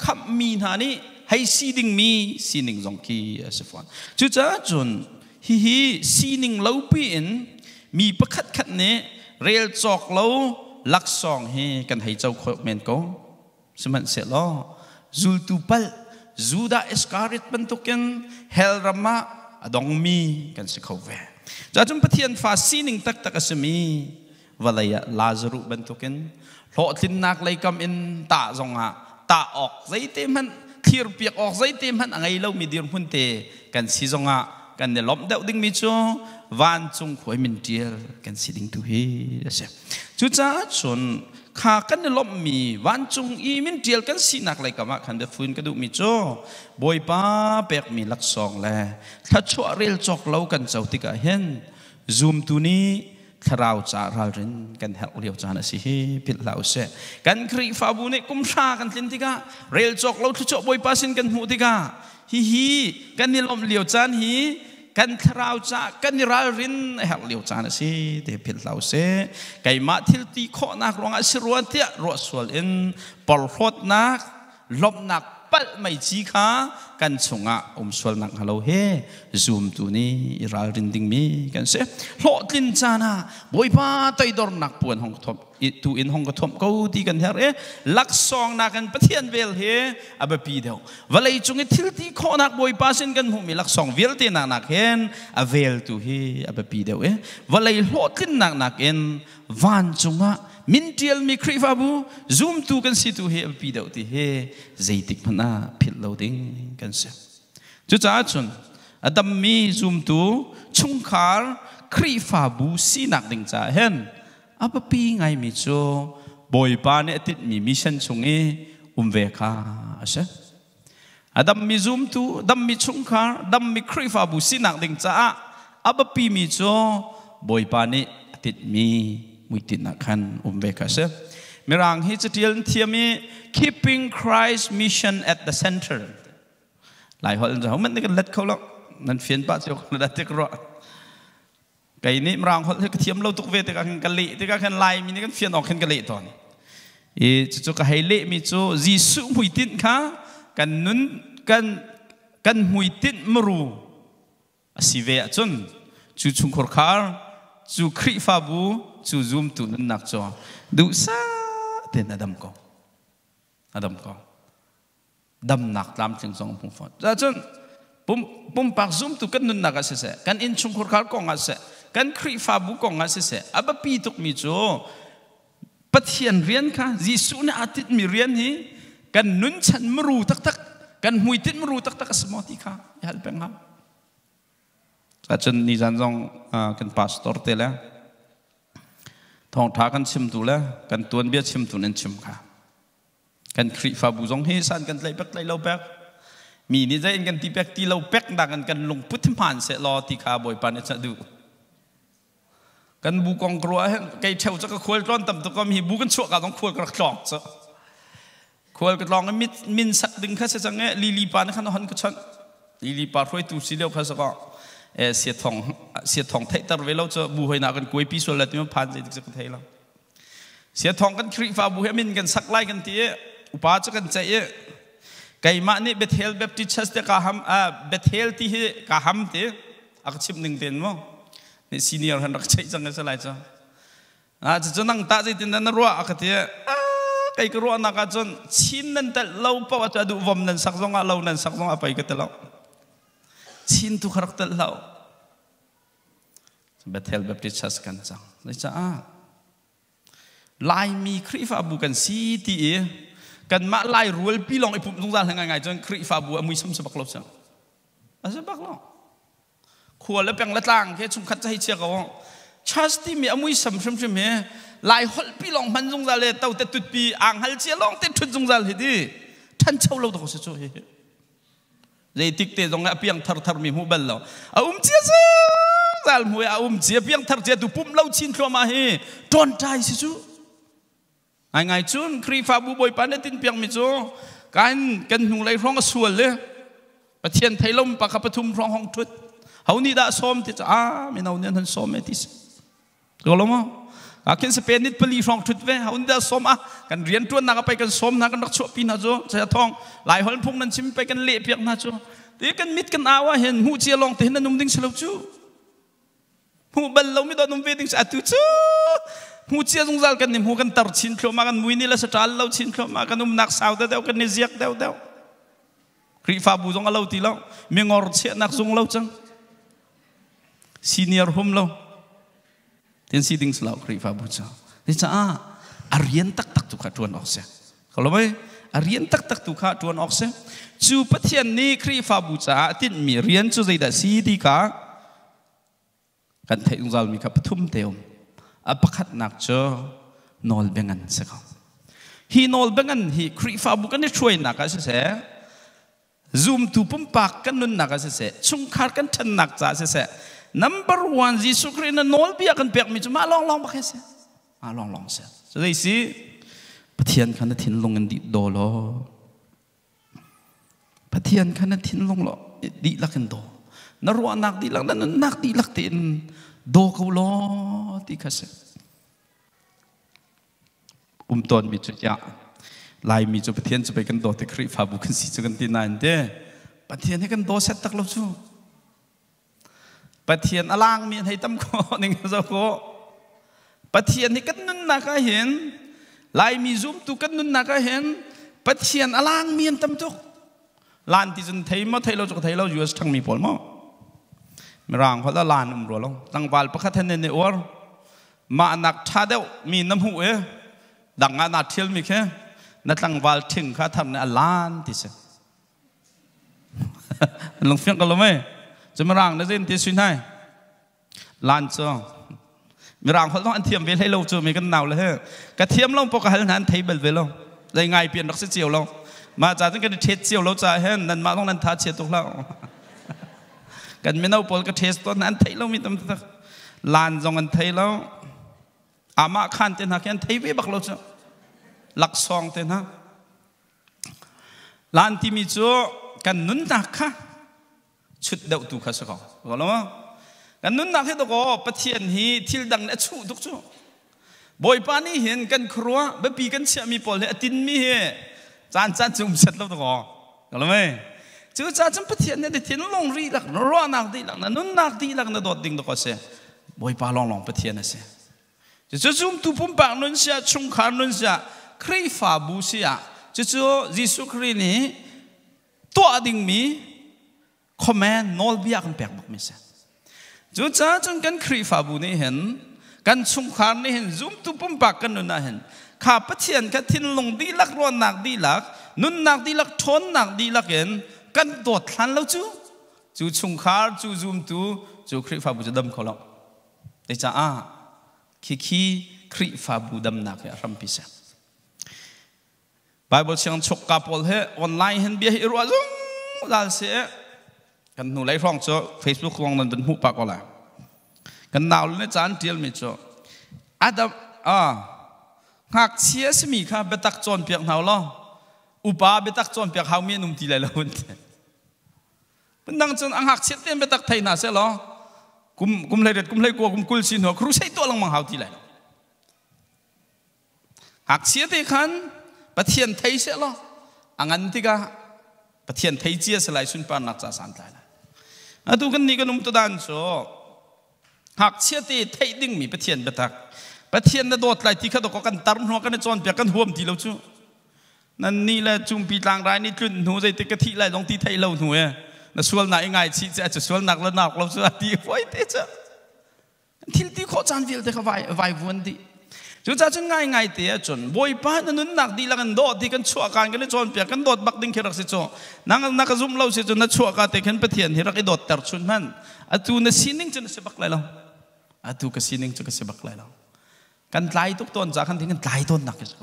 ขับมีท่านี้ให้ซีดิ่งมีซีนิ่งจงกีสิฟอนจู่จ้าจนฮีซีนิ่งเล่าปีนมีประคัดขัดเนเรียลจอกเล่าลักซองเฮกันให้เจ้าโคเมนโกสมันเสร็จแล้วจูตูปัลจูดาเอสการิตเป็นตุกันเฮลรามาดองมีกันสิเขาเวจ้าจนปะเทียนฟ้าซีนิ่งตักตักสมีวลัยลาซารุเป็นตุกันโลทินนักเลยกำอินตาจงอ่ะตาออกใจเต็มมันที่รเปียกออกใจเต็มมันอะไรเรามีเดียร์พุ่นเตกันสิจงอ่ะกันเนี่ยล้มเดาดิ้งมิจูวันจงขวยมินเดียร์กันสิดิ้งตุฮีเสจุจ้าชนข้ากันเนี่ยล้มมีวันจงอีมินเดียร์กันสินักเลยกับว่าคันเดฟื้นกระดูมิจูบอยป้าเปียกมีลักซองแลถ้าชัวเรียลจอกเล่ากันเจ้าติกาเห็นซูมตัวนี้คราวจ่ารารินกันเฮลเลียวจานสิพิลาวเสกันครีฟาบุเนกุมชากันทินติกาเรลจอกเราทุจบอยปัสินกันหูติกาฮีกันนิลมเลียวจานฮีกันคราวจ่ากันนิรารินเฮลเลียวจานสิเดพิลาวเสไก่มาทิลตีโคนักรองอสิรวนเตียรสวลอินปอลฮดนักลบนักปัลไม่จีขากันชงะสวลนักฮัลโหลเฮซูมตัวนี้รารินดิ้งมีกันเสโลดินจานะบอยป้าไตดอร์นักปวนห้องทบตัวอินห้องกระทบเขาดีกันเฮเรลักซองนักกันปะเทียนเวลเฮอับปีเดียววันเลยจงทิลที่โคนักบอยป้าเส้นกันหูมีลักซองเวลเตนักเฮนอเวลตัวเฮอับปีเดียววันเลยโลดินนักเอ็นวันจงะมินเทียลมีครีฟาบูซูมตูกันสิตูเฮอปีเดาติเฮใจติกพนาพิลโลดิ้งกันเสียจุดจ้าจุนอดัมมีซูมตูชุงคาร์ครีฟาบูสีนักดิ้งจ้าเห็นอับปีไงมิโจบอยปานเอติดมีมิชันชงเอเวคาเสียอดัมมีซูมตูดัมมีชุงคาร์ดัมมีครีฟาบูสีนักดิ้งจ้าอับปีมิโจบอยปานเอติดมีมุตินักขันเวกาเสมีรางฮิจเทียนเทียมี keeping Christ mission at the center หลายคนจะมันนี่กันเล็ดเขาแล้วนั่นเฟียนป้าเจ้าคนละเทกรอไก่นี้มีรางเขาเทียมเราตุกเวติกันกะลิติกันลายมีนี่กันเฟียนออกกันกะลิตอนจู่ๆก็ให้เละมีจู่ยิสุมุตินค่ะกันนุนกันมุตินมรูสิเวจนจู่ชุงขรคาร์จู่คริฟาบูจู่ซูมตุนนักจ่อดูซาเต็นอดัมก็ดำนักตามจึงสองพุ่งฟอนแต่จนปุ่มปากซูมตุกันนุนนักเสะกันอินชุงขรคาร์กองเสะกันคริฟาบูกองเสะอับปีตุกมิจ่อปัทยันเรียนค่ะยิสุนอาทิตย์มีเรียนฮีกันนุนฉันมรูตักกันหุยติดมรูตักสมอติค่ะยัลเป็นครับแต่จนนิจันจงกันพาสตอร์เตล่ทองท้ากันชิมตุละกันตัวเบียชิมตุนันชิมค่ะกันคริฟาบุจงเฮสันกันไล่เป็กไล่เราเป็กมีนี่จะเอ็นกันตีเป็กตีเราเป็กดังกันลงพุทธมานเสรอตีขาบ่อยปานจะดูกันบุกองกลัวไก่เช่าจะก็ควรร้อนต่ำตัวก็มีบุกันชั่วกันต้องควรกระคลองซะควรกระลองมินสักดึงแค่เสียงเงี้ยลีปานขันหันก็ชันลีปานรวยตูสีเดียวแค่สักเสียทองไทยตระเวลเราจะบูให้นากันกุยปีส่วนละที่มันผ่านใจจะกันไทยเราเสียทองกันคริฟาบูให้มินกันสักไล่กันทีอุปาจะกันใจไก่มานี่เบเทลแบบที่ชัสเตกาฮัมเบเทลที่กาฮัมทีอักชิบหนึ่งเต็นมั้งนี่ซีเนียร์หันรักใจจังกันสลายจ้าจะนั่งตาใจตินนั้นรัวอักทีไก่กรัวนักจนชินนั่นแต่เราปะว่าจะดูวมนั่นสักสองเรานั่นสักสองapa ikutเราชินทุกขรักตเราเบเทลแบบที่ชัสกันจังเลยจ้าลายมีคริฟาบูกันซีตีกันมาลายรัวปีลองไอ้ผมสงสารยังไงจนคริฟาบูมุยซ้ำสบักลบจังอะไรบักลบขวดแล้วแปลงละต่างแค่ชุมคัดจะให้เชื่อเขาชัสที่มีมุยซ้ำเ ลายฮอลปีลองมันจงจะเลยเต่าเตตุปีอ่างฮัลเจียลองเตตุจงจะเลยดิท่านเช่าเราต้องเสียช่วยเรื่องติ๊กเตจงเพียงทาร์มีหูเบลเราเจียซะจัลมวยเจียเพียงทาร์เจียดูปุ่มเราชินเข้ามาเฮตอนใจเสียช่วยไงจุนครีฟาบูบอยปานเดตินเพียงมิจูกันหนุ่งไรร้องส่วนเลยประเทศไทยลมปากขับปทุมร้องห้องทุดเขานี่ด่าซ้อมที่จะไม่เอาเนี่ยท่านซ้อมไม่ที่สิรู้หรือมั้งการสเปนนิดพลีร้องทุดเว้เขานี่ด่าซ้อมกันเรียนตัวนักไปกันซ้อมนักกันนักชั่วปีน่าจูเสียทองหลายคนพวกนั้นชิมไปกันเละเปียกน่าจูที่กันมิดกันเอาเห็นหูเจียลองแต่เห็นนั่นนุ่มดิ้งเฉลวจูหูเบลเราไม่โดนนุ่มเวดิ้งสะตุจูหูเจียจงจัลกันนิ่มหูกันตัดชินเข้ามากันมุ้ยนี่ละสตาร์เราชินเข้ามากันนุ่มนักสาวเดียวกันเนี่ยเจียกเดียวครีฟาบูจงเราตีเรามีงอร์เชียนักจงเราจังซีเนียร์หุ่มเราเต็นซีดิ้งสลาวครีฟาบูจ้าที่จะอารียนตักตุขาทวนออกเสียเขารู้ไหมอารียนตักตุขาทวนออกเสียจูปะเทียนนี้ครีฟาบูจ้าติดมีเรียนจูใจแต่ซีดีกากันไทยจงจัลมีกับทุ่มเตียวประคัดนักเจอนอลเบงันสักฮีนอลเบงันฮีครีฟาบุกันนี่ช่วยนักเสียซูมตูปุ่มปากกันนุนนักเสียชุงขาดกันทันนักจ่าเสีย number one ยิสุครินนอลเบียกันเปียกมิจุมาลองบักเสียลองเสียจะได้สิปะเทียนขันทิ้งลงกันดิโดโลปะเทียนขันทิ้งลงโลดิลักกันโดนรัวนักดิลักนั้นนักดิลักตินโดกูล้อที่ข้าศึกตอนมีจุดยาลายมีจุดปะเทียนจะไปกันโดที่ครีฟาบุกันสิจุกันที่นั่นเด้ปะเทียนให้กันโดเสร็จตักเราจูปะเทียนอลางมีให้ตั้มคอหนึ่งเจ้าโคปะเทียนให้กันนุ่นนักเห็นลายมีซูมตุกันนุ่นนักเห็นปะเทียนอลางมีตั้มจุกลานที่จนไทยมาไทยเราจุกไทยเราอยู่ทั้งมีผลมั้งไม่ร่างเพราะละลานรัวลงตั้งวาลประคัตเนเนอร์มานักชาเดวมีน้ำหูดังงานนัดเที่ยวมีแค่นัดตั้งวาลถึงข้าทำในลานที่เสลงเฟียงกันเลยไหมจะไม่ร่างนั่นเองที่สุดให้ลานจ้องไม่ร่างเพราะต้องอันเทียมเวลให้เราเจอมีกันหนาวเลยกระเทียมลงปกตินั้นไทยเบลเวลงได้ไงเปลี่ยนรักเสียวเรามาจากนั้นก็เทสเจียวเราจะเห็นนั่นมาต้องนั้นท้าเชียตุกเรากันไม่เอาปอลก็เทสตัวนั้นไทยเรามีตั้งลานจงกันไทยเราอามาขันเต็นหักยันไทยเว็บบักเราจะหลักซองเต็นฮะลานที่มีจ้กันนุนนักค่ะชุดเดาตุกข้าศึกก็แล้วมั้งกันนุนนักให้ตัวก็ปะเทียนฮีทิลดังเนชูทุกชั่วบ่อยปานี่เห็นกันครัวแบบปีกันเชื่อมีปอลเลยตินมีเฮจานจุ่มเสร็จแล้วตัวก็แล้วมั้งจู่จ้าจำปะเทียนเนี่ยที่นั่งลงรีหลักร้อนนักดีหลักนั่นนุ่นนักดีหลักนั่นโดดดิ่งตัวก็เสียบ่อยปาลองปะเทียนเสียจู่จุ่มตุปุ่มปากนุ่นเสียชุงขานุ่นเสียครีฟาบูเสียจู่ยิสุครินี่ตัวดิ่งมีคอมเมนต์นอลเบียกันแปลกบักไม่เสียจู่จ้าจนกันครีฟาบูนี่เห็นกันชุงขานี่เห็นจุ่มตุปุ่มปากกันนุ่นน่ะเห็นข้าปะเทียนกันทิ้งลงดีหลักร้อนนักดีหลักนุ่นนักดีหลักทนนักดีหลักเห็นกันโดดทันแล้วจู่ชุงขาจู่ซูมจู่ครีฟาบูจะดำเขาแล้วแต่จ้าคีครีฟาบูดำนักรำพิเศษไบเบิลเชียงชกกาปอลเฮออนไลน์เห็นเบียร์รัวจุ้งลาเสียกันหนูไล่ฟ้องจ้าเฟซบุ๊กลองนั่นเป็นหูปากก็แล้วกันดาวเลยจานเดียวมิจ้าอาดับหากเชียสมีค่ะเบตักจอนเปียกหนาวล้ออุปาเบตักจอนเปียกหาวเมียนุ่มทีไรแล้วเป็นดังจนอังหักเชียเตียนเบตักไทยน่าเสียล้อกุมเลยเด็ดกุมเลยกลัวกุมกุลสินหัวครูใช้ตัวลังมังหาวทีไรหากเชียตีขันปะเทียนไทยเสียล้ออังอันที่กะปะเทียนไทยเจียสลายสุนปานนักจ่าสันตายละดูกันนี่ก็นุ่มตัวดันโซหากเชียตีไทยดิ้งมีปะเทียนเบตักปะเทียนน่ะโดดไหลที่เขาตกกันตารหัวกันในจอนเปียกกันห่วมทีเราชูนั่นนี่แหละจุ่มปีลางรายนี่จุนหัวใจติกะทิไหลลงที่ไทยเราหัวน่ะส่วนไหนง่ายชี้จะส่วนหนักแล้วหนักเราส่วนดีไว้เตจ้ะทิลที่ขอจานวิลเตะเขาไว้วันดีจู่จ้าจนง่ายเตะจนบ่อยป้านั่นนุ่นหนักดีละกันโดดที่กันชั่วการกันในจอนเปียกกันโดดบักดิ้งเครักสิโจนักซุ่มเราสิจนนัดชั่วการเตะกันปะเทียนเฮรักไอโดดแต่ชุนมันอะตูน่ะซีนิ่งจนเสบักไหลเราอะตูก็ซีนิ่งจนเสบักไหลเรา กันไล่ทุกต้นจากกันที่กันไล่ต้นนักก็จะ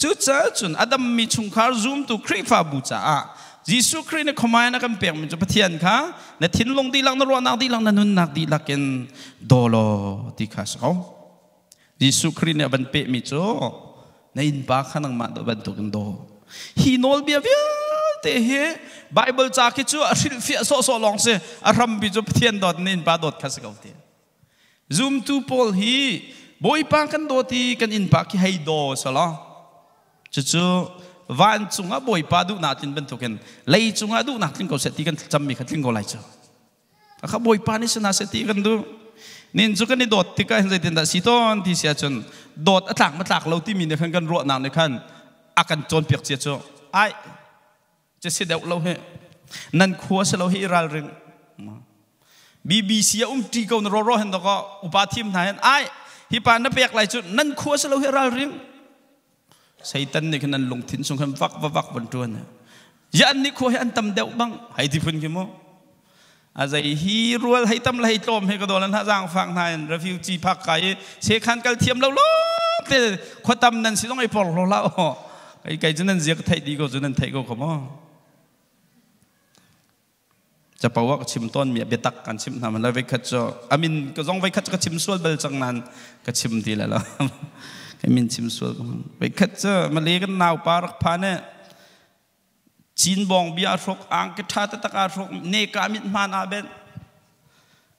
จุดเจ้าจุนอดัมมีชุงคาร์ซูมตุครีฟาบูจ้ายิสุครีในขมายนักกันเปียกมันจะพัฒน์ค่ะในทิ้งลงดีหลังนรวนักดีหลังนั้นนักดีหลักกันโดโลที่ข้าศึกยิสุครีในบันเปมิโจในอินปากขันงมาบันตุกันโดฮีโนลเบียเบียเตะเฮไบเบิลจากิจูอาริลฟิโซโซลองเซอารัมบิจูพัฒน์ดอดในอินปากดอดข้าศึกเอาเถอะซูมตูพอลฮีบอยปากกันโดตีกันอินปากที่ให้โดสละจู่วันจุงอ่ะบอยปาดูนัดทินเป็นตัวกันเลยจุงอ่ะดูนัดทินเขาเสตีกันจำมีขัดทินเขาไล่จ้าข้าบอยปานี่ชนะเสตีกันดูนี่จุกันนี่โดดที่กันจะตินแต่สิตอนที่เสียจนโดดอัตลักมาตักเราที่มีในขันกันรัวหนักในขันอากันโจนเปียกเสียจ้าไอจะเสียเดาเราเหนั่นขัวเสเราให้รัลริงBBC ตีเขาในรอเห็นตัวก็อุปาทิมไทยไอฮิปานนับเปียกไหลจุดนั่นขัวเสเราให้รัลริงไซตันนี่ขนาดลงทิ้งส่งคำวักบนตัวเนี่ยยันนี่ขัวให้อันตำเดาบ้างให้ที่พื้นกี่โมอาจจะฮีรัวให้ตำให้ตอมให้กระโดดนั้นถ้าจ้างฟังไทยรีฟิวจีพักไก่เชคันกัลเทียมเราล้อแต่ขวดตำนั้นสิต้องไอ้ปอลเราล้อไก่จนนั้นเสียกไทยดีก็จนนั้นไทยก็ขโมยจะบอกว่าชิมต้นมีเบียตักกันชิมทำมันแล้วไว้ขัดจ่ออามินก็ต้องไว้ขัดก็ชิมส่วนเบลจังนั้นก็ชิมทีแล้วล่ะอามินชิมส่วนไว้ขัดจ่อมาเลี้ยกันนาวปารักพาเนี่ยจีนบองเบียร์รกอ่างกระทาตะการรกเนกามิดมานาเบน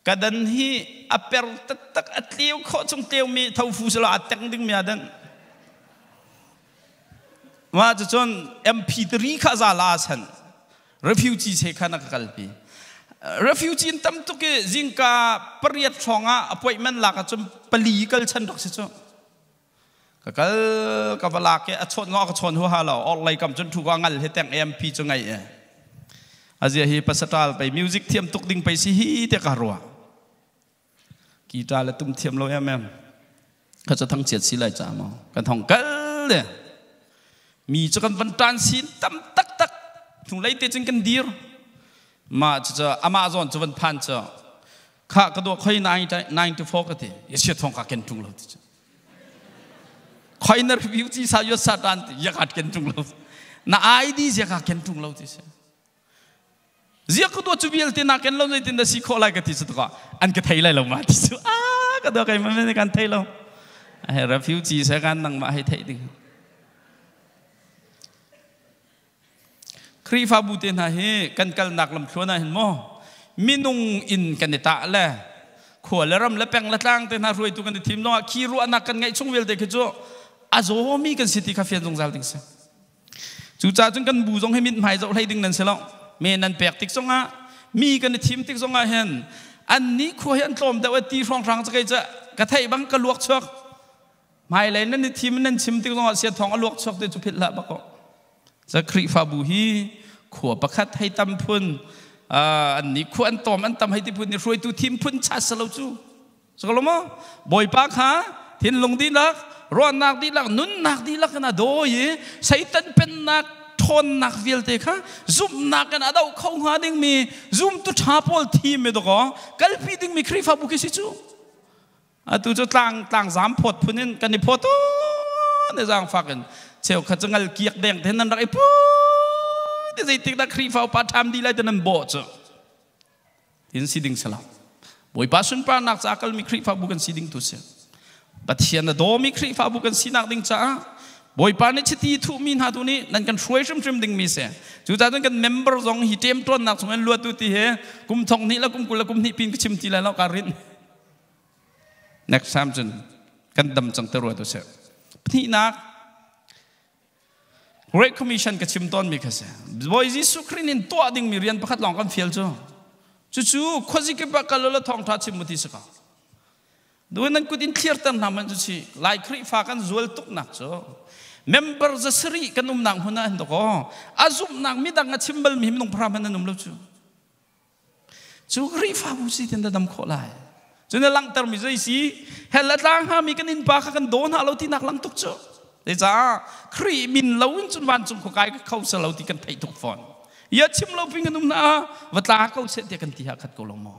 กระดันฮีอเปรตตะอัดเลี้ยวโคจงเตียวมีเท่าฟูสลาตังดึงมีอดันว่าจะจน MP3 ข้าซาลาสันrefugee เสกนักกัลปีrefugee ตั้มตุกจิงกาปริยัติช่องอ่ะ appointment หลักจนปลีกัลชันดอกเสียจ้ะกัลกับเวลาแกชนงอกชนหัวหาเราออกไล่กำจนถูกงัลให้แต่ง MP จังไงอาเจียฮีภาษาไทยไปมิวสิกเทียมตุกดิ่งไปสิฮีเตะการัวกีตาร์และตุ้มเทียมเราแม่เขาจะทั้งเจ็ดสิไหลจ้ามากันท่องกัลเลยมีจักรวันตันสินตั้มตักถุงไล่เตจิงกันดีร์มาจะAmazonจะวันพันจะข้ากระโดดค่อย94กันทีอย่าเชื่อทองกักเก็นถุงเราทีค่อยนับวิวที่สายศาสตร์อยากกักเก็นถุงเราน่าไอดีอยากกักเก็นถุงเราทีเสียกระโดดจูบิลที่นักเก็นเราในที่นั่นสิขอไล่กันทีสุดก็อันก็ไทยไล่เรามาทีสุดกระโดดใครมันไม่ได้การไทยเราไอ้รับวิวที่สายการนั่งมาให้ไทยดึงครีฟาบูเตนะเฮกันกัลนักลำชวนนะเห็นมั้ยมินุงอินกันเนตะแหละขวดและรำและแปงและตั้งเตนะรวยตุกันในทีมน้องขี้รัวนักกันไงช่วงเวลเด็กก็อาโจมีกันสิทธิคาเฟ่ตรงใจดึงเสียจู่จ้าจนกันบูจงให้มิดหมายจะให้ดึงนั่นเสียแล้วเมนันแปลกติ๊กซงอ่ะมีกันในทีมติ๊กซงอ่ะเห็นอันนี้ขวดยันตรมแต่ว่าตีฟองทางจะไงจะกระไทยบังกระลวกชกหมายเลยนั่นในทีมนั่นชิมติ๊กซงอ่ะเสียทองกระลวกชกเดี๋ยวจะผิดละบักก็จะครีฟาบูฮีขวบประคัดให้ตำพุนอันนี้ขวอันตอมอันตำให้ที่พุนนี่รวยตัวทีมพุนชาสลาวจูสกลมบอยปากฮะทิ้งลงดีลักร้อนนักดีลักนุนนักดีลักนะโดยใส่ตันเป็นนักทนนักเวลเตค่ะซุ่มนักกันอาดาวเข้าหาดิ้งมีซุ่มตุชาพอลทีมเมดก็กัลปีดิ้งมีครีฟาบุกิสิจูตุจะต่างสามพดพุนนี่กันนี่พดในจางฟักกันเชี่ยวขัดจังเกียกแดงเท่นั้นรักไอ้ปุ๊ที่ใจติดนักครีฟาวปาทำดีเลยแต่นั้นบ่จ้ะที่นั่นสิดิ่งสลับบ่อยป้าสุนป้านักจากัลมีครีฟาวบุกันสิดิ่งทุเสียบัดเชียนโดมีครีฟาวบุกันสินักดิ่งจ้าบ่อยป้าเนี่ยชิตีทุมีนาตัวนี้นั่นกันช่วยชิมดิ่งมีเสียจู่จ้าต้องกันเมมเบอร์สองฮิตเต็มต้นนักสมัยล้วนตัวที่เหกุมทองนี้แล้วกุมกุลกุมนี้ปีนก็ชิมทีแล้วการิน next time จนกันดำจังตัวตัวเสียที่นักGreat Commission กับชิมต้นมีแค่เสียบ่อยยิสุครินินตัวดิ่งมีเรียนประคัดลองกันเฟียลจ้ะจู่ๆข้อสิเก็บปากกันแล้วท้องท้าชิมมุติสกัดด้วยนั้นกูดินเคลียร์ตั้งน้ำมันจู่ๆไล่ครีฟ้ากันจวลตุกนักจ้ะ member จะสรีกันนุ่มนางหัวหน้าเห็นตัวก็อาซุมนางมีดังกับชิมเบลมีนุ่งพระมันนุ่มแล้วจู่ครีฟ้าบุษย์ที่นั่นดำโคลายจู่ในหลังเติมมีใจสิเห็นแล้วต่างหามีกันอินปากกันโดนหาเราที่นักหลังตุกจ้ะแต่จ้าครีมินเราจนวันจนขกายก็เข้าเสลาที่กันไทยทุกฟอนอย่าชิมเราพิงกันนุ่มนะวัตลาเขาเสด็จกันที่หักขัดโกลมอ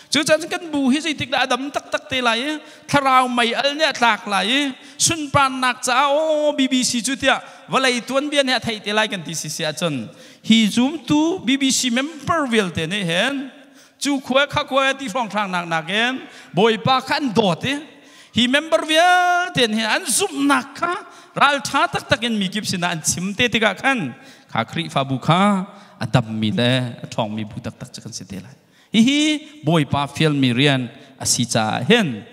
chú chân cần bù hi gì tích đã đấm tắc tắc tê lại thà rào mày ơi nhẹ tạc lại xuân pan nạc cháu BBC chú tiệt và lại tuần biên hệ thầy tê lại cần tí xí chân hi zoom tu BBC member will tê này hen chú khóe khắc khóe tí phong trang nạc nạc hen bồi pa khăn đọt tê hi member will tê này anh zoom nạc khá ral thá tắc tắc en mi kịp xin anh chim tê tê cả khăn khá khri pha bu khá đầm mi lệ thong mi bu tắc tắc chắc cần sẽ tê lại hi boy pa film mi rian asicha hen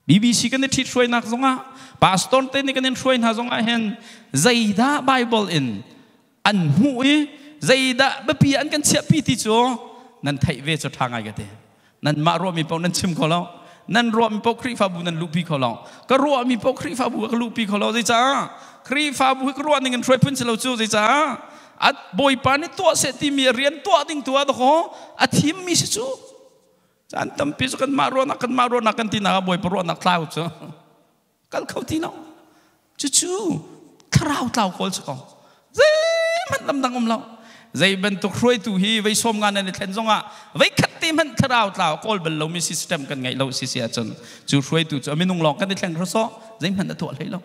BBC kan thi shoi nak zonga pastor te ni kan shoi na zonga hen zaida bible in an hu e zaida ba pi an kan chia pi ti cho nan thai ve cho thangai ga te nan ma ro mi pau nan chim ko lo nan ro mi pau khri fa bu nan lu pi ko lo ka ro mi pau khri fa bu ka lu pi ko lo zai cha khri fa bu ka ro ni kan shoi pun chlo chu zai cha at boy pa ni to se ti mi rian to ding to da ko athim mi se chu chan tam pi so kan ma ro na kan ti na boy pa ro na cloud chu kal khau ti no chu khrau tao kol chu zai man lam dang lo zai ben to khroi tu hi vai som ngan ne thlen zonga vai khat ti man khrau tao kol bel lo mi system kan ngai lo si sia chon chu khroi tu chu mi nung long kan ti thlen ro so zai man da to lei lo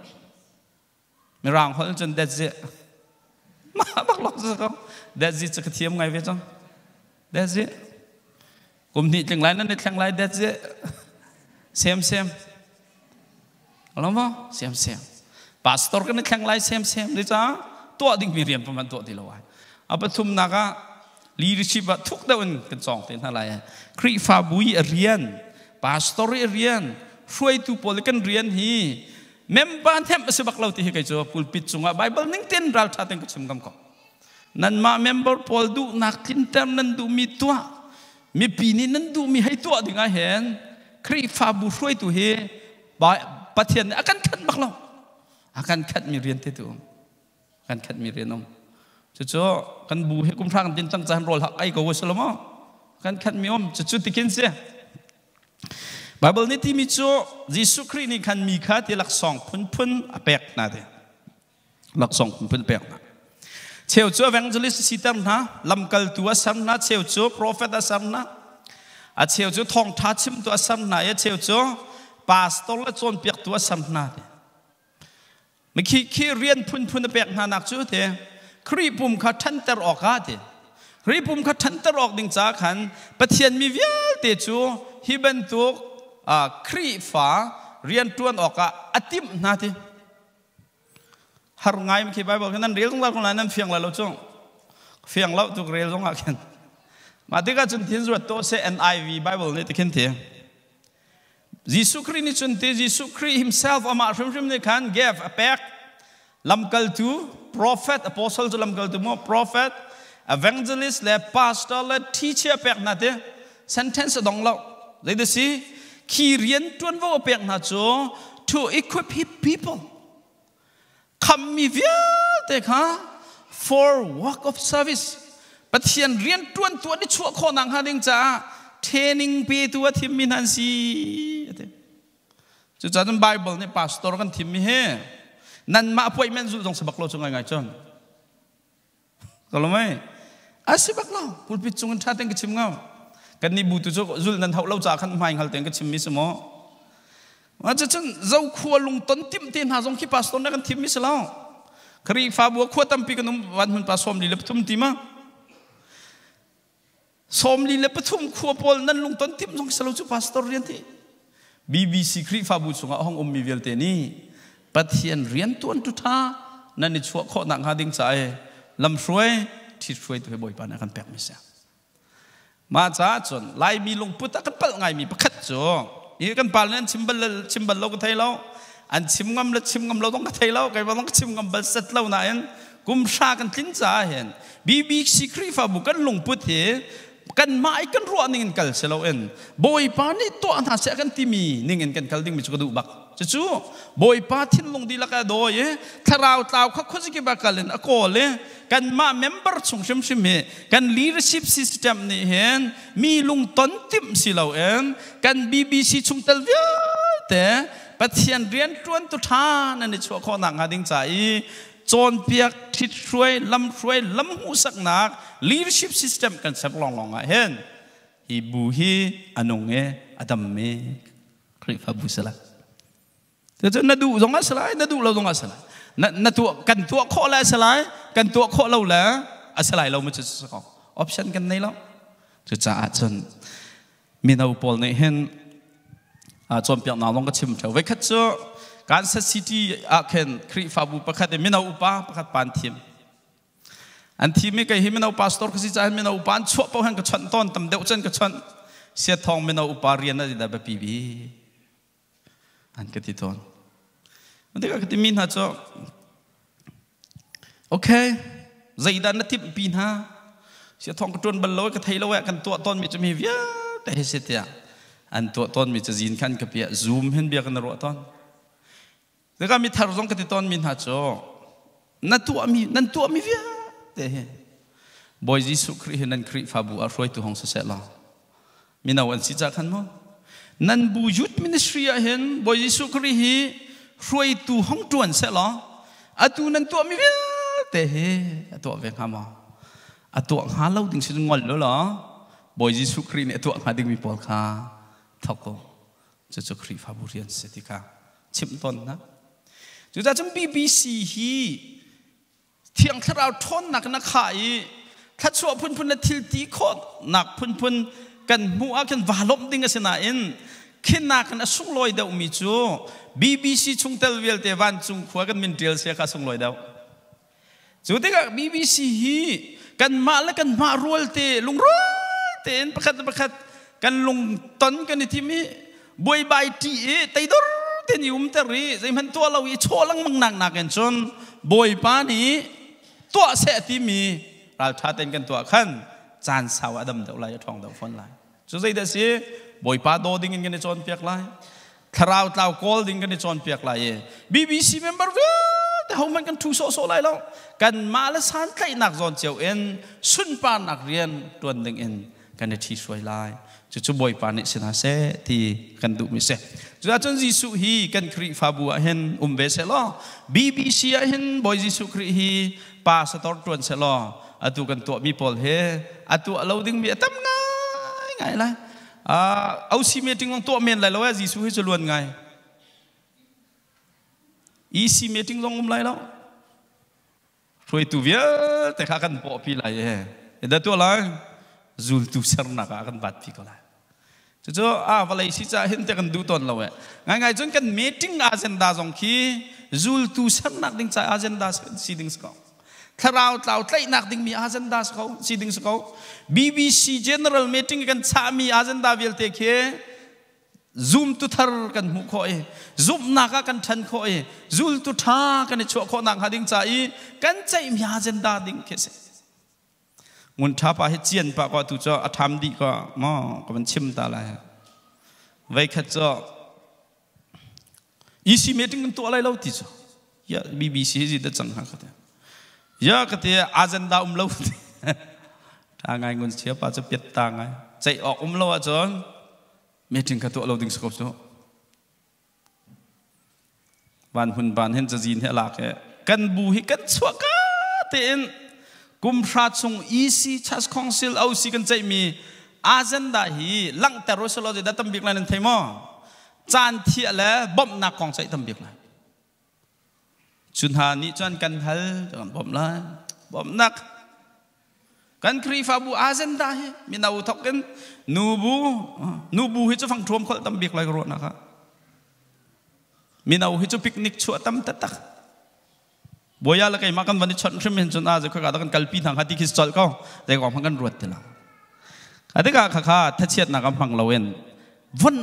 mi rang hol chon that's it mà bắt lọc rồi không? That's it, cái thiêm ngày về trong. That's it. Cùng thị chẳng lại nó chẳng lại that's it. Xem. Đúng không? Xem. Pastor cái nó chẳng lại xem. Đấy chứ? Tua đinh mi riêng phần tua thì lâu ai. À bắt thum naga leadership bắt thúc đâu anh cái song tên thế này. Kri pha bui riêng, pastor riêng, xuôi tu polican riêng hi. Memban thêm sự bạc lâu thì cái chỗ pulpit sunga Bible ning ten ral cha ten kuchum kam ko nan ma member pol du nak tin tam nan du mi tua mi pini nan du mi hai tua dinga hen kri fa bu roi tu he ba pathian akan khat bak lo akan khat mi rian te tu akan khat mi rian om cho kan bu he kum thang tin tang chan rol hak ai ko wasalomo kan khat mi om chu tikin se Bible ni ti mi cho Jesus Christ ni kan mi kha ti lak song phun apek na de lak song phun apek na cheu cho evangelist sitam na lamkal tu asam na cheu cho prophet asam na a cheu cho thong tha chim tu asam na ya cheu cho pastor la chon pek tu asam na de mi khi rian phun apek na nak chu te khri pum kha than ter ok ha de khri pum kha than ter ok ding cha khan pathian mi vial te chu hi ben tuครีฟ้าเรียนตวนออกอติมนาทีหาไงมันคิดไปบอกนั้นเรียนของเราคนนั้นเฟียงเราจ้องเฟียงเราถูกเรียนของเราเขียนมาที่ก็จนที่สุดโตเซ NIV Bible นี่ที่เขียนที่ยิสุครินี่จนที่ยิสุคริ himself อามาฟิมนี่ขัน gave a pack ลำกัลตู prophet apostle จะลำกัลตูมั้ง prophet evangelist และ pastor และ teacher แปกนาที sentence ดองเราเลยดูสิขี้เรียนจวนว่าเปียกหน้าโจ to equip people คำมีเวียเด็กฮะ for work of service ปฏิเสธเรียนจวนตัวนี้ชั่วข้อนังหาดิงจ้า training ปีตัวทีมมินันซีจุดจัดในไบเบิลนี่ pastor กันทีมมีเฮนั่นมาป่วยแม่นสุดต้องสบักโลจงไงจนก็รู้ไหมอาสิบักโลพูดพิจงกันชาติงกิจมเงากันนี่บูตุจจุลนันเท่าเราจากขันไม่หัลเต็งก็ชิมมิสมอว่าจะจังเจ้าขวลุงต้นทิมตีนหาจงขี้ปัสต้นนั่นกันทิมมิสแล้วครีฟ้าบัวขวดตั้มปีกันนุ่มวันมันปัสสมลีเล็บทุ่มตีมาสมลีเล็บทุ่มขวบอลนั่นลุงต้นทิมจงสลาวจุปัสต้นเรียนที่ BBC ครีฟ้าบัวส่งห้องอมมีเวลเตนี่ปฏิเสธเรียนตัวทุท่านั่นในชั่วข้อหนังหาดิ้งใจลำช่วยที่ช่วยตัวบ่อยปานกันแปลกไม่เสียมาจ้าจนไล่มีลงพุทธกันเปิดไงมีประคัดจ่ออีกันปาลนั้นชิมบัลเราก็ไทยเราอันชิมงำเราต้องก็ไทยเราไงว่าต้องชิมงำบัลเสร็จเราไหนกุมชากันทิ้งจ่าเห็นBBC ครีฟ้าบุกันลงพุทธกันไม้กันรัวนิ่งกันเสลาเอ็นบอยปานี่ตัวอันหาเสกันที่มีนิ่งกันกันดิ้งมีจุกดูบักจู่บอยปาทิ้งลงดีละกันโดยถ้าเราเต่าเขาจะกิบกันเลยอะโกเลยกันมาเมมเบอร์ส่งชิมเฮกัน leadership system นี่เห็นมีลุงต้นติมสิเราเอ็นกัน BBC ชงเตลเวียแต่ปฏิเสธเรียนจวนตุท่านั่นในช่วงข้อหนังหาดิ้งใจจนเปียกทิศช่วยลำหูสักนัก leadership system กันสับลองเห็น บูฮีอนงเออดัมเมคริฟาบุสละแต่จะนัดดูตรงนั้นสลายนัดดูเราตรงนั้นสลายนัดตัวกันตัวข้อแล้วสลายกันตัวข้อเราแล้วสลายเราไม่จะสกอออปชั่นกันในเราจะจ่าจนมีนาอุปนิเห็นจอมเปียกหนาวลงก็ชิมเถอะไว้คัดเจอการเซซิตี้อาเคนคริฟาบุประคัดมีนาอุปาประคัดปานทีมอันที่ไม่เคยเห็นมีนาอุปาสตอร์ก็สิจ่ายมีนาอุปาชั่วเป้าหันก็ชันต้นตำเดวจันก็ชันเสียทองมีนาอุปาเรียนนั่นได้แบบปีบีอันก็ที่ต้นมันเด็กก็ที่มินฮะจ้ะโอเคใจด้านนัดที่ปีนฮะเสียทองกระตุ้นบรรลุก็ไทยแล้วแหวกกันตัวต้นมีจะมีเวียแต่เสียอันตัวต้นมีจะยินขันกับเปียซูมเห็นเบียกันรัวต้นแล้วก็มีทารกกันที่ต้นมินฮะจ้ะนั่นตัวมีเวียแต่บอยยิสุคริห์นั่นคริฟาบูอารวยตัวของเสร็จแล้วมินาวันสิจักขันมั้งนั่นบูยุดมินิสทรีเห็นบอยยิสุคริห์รวยตัวห้องจวนเสร็จแล้วอันตัวนั่นตัวมีเวียแต่ตัวเวงหามาตัวหาเราดึงสิ่งงอลแล้วเหรอบอยยิสุคริเนี่ยตัวหาดึงมีปอลคาทักก็จะคริฟาบูเรียนเสติกาชิมต้นนะจุดจะจำ BBC ฮีเที่ยงที่เราทนหนักนักขายถ้าชัวพุ่นนาทีตีโคตรหนักพุ่นกันมัวกันวาลบดิ้งกันเสนาอินขึ้นหนักกันสุ่งลอยดาวมีจู BBC ชุ่งเตลเวลเตวันจุงขวากันมินเดียลเสียข้าสุ่งลอยดาวจุดที่กับ BBC ฮีกันมาแล้วกันมารวยเตลุงรวยเตนประคัดกันลงต้นกันในที่มีบวยใบตีไตดอเตนยุ่มเตรีใจมันตัวเราอีโชลังมังหนักกันจนบวยป้านี้ตัวเสที่มีเราท้าเต้นกันตัวขั้นจานสาวอดัมเดาไล่ทองเดาฟอนไล่จุดใจเดสิบอยป้าโดดิ้งกันในจอนเปียกไล่ทราวเต่าโกลดิ้งกันในจอนเปียกไล่ BBC member แต่เขามันกันทูโซไล่แล้วกันมาแล้วสานใกล้หนักจอนเจียวเอ็นสุนปานนักเรียนตัวหนึ่งเอ็นกันในที่สวยไล่จุดบอยป้าเนี่ยเสนาเสที่กันดูมิเสจุดจนยิสุฮีกันคริฟาบัวเห็นเบสเล่อ BBC เห็นบอยยิสุคริฮีป้าสตอร์ตวนเสล่ออัตุกันตัวมีพอลเฮอัตุเราดึงมีตั้มง่ายเลยเอาซีเมติงของตัวเมนเลยแล้วว่ายิสุให้จะล้วนไงอีซีเมติงลงอะไรแล้วช่วยตัวเวียแต่ข้ากันปอพี่ไรเฮ้เดี๋ยวตัวอะไรจูลตุเซอร์นักกันบัดพี่ก็เลยจู่ๆวันไหนสิจะเห็นแต่กันดูตอนเราง่ายๆจนกันมีติ้งอาเจนดาจงคีจูลตุเซอร์นักดิ้งใจอาเจนดาสีดิ้งสกาวถ้าเราใต้นักดิ้งมีอาเจนดาสกาวสีดิ้งสกาว BBC General Meeting กันชามีอาเจนดาเวลเตเคซูมตุทาร์กันมุขโอซูมนักกันทันโคเอจูลตุทากันในช่วงคนนักหาดิ้งใจกันใจมีอาเจนดาดิ้งเคสงุนท้าไปให้เจียนปะก็ตุจ้าทำดีก็มอก็มันชิมตาอะไรไว้ขัดจ้าอีซีเมติงตัวอะไรเราติจ้ายา BBC จีได้จังหักกันยาก็เตะอาเจนดาเราทางไงงุนเชียป้าจะเปียดตางไงใจออกเราอ่ะจ้าเมติงกับตัวเราดึงสกปรกบ้านหุ่นบ้านเห็นจะจีนเท่าไรกันบูฮิกันสวกาเต็นกุมพระทรงอีซีชัสคองซิลเอาสิกันใจมีอาเจนดาฮีหลังแต่รสโลจะได้ตั้มบิกเลยนั่นเทมอจานเทียแล้วบ่มนักของใจตั้มบิกเลยจุนหานิจันกันเฮลจันบ่มเลยบ่มนักกันครีฟาบูอาเจนดาฮีมีนาอุทกันนูบูฮิจะฟังทวมคนตั้มบิกเลยกรวดนะครับมีนาอุฮิจะปิกนิกชัวตั้มตักบอยาละกันมากันวันนี้ชนชิมเห็นจนอาจจะข้ากันกัลปีทางฮัตติคิสจอลก็แต่ก็พังกันรวดเดียวอันนี้ก็ข้าทัดเชียดนักพังเราเองวัน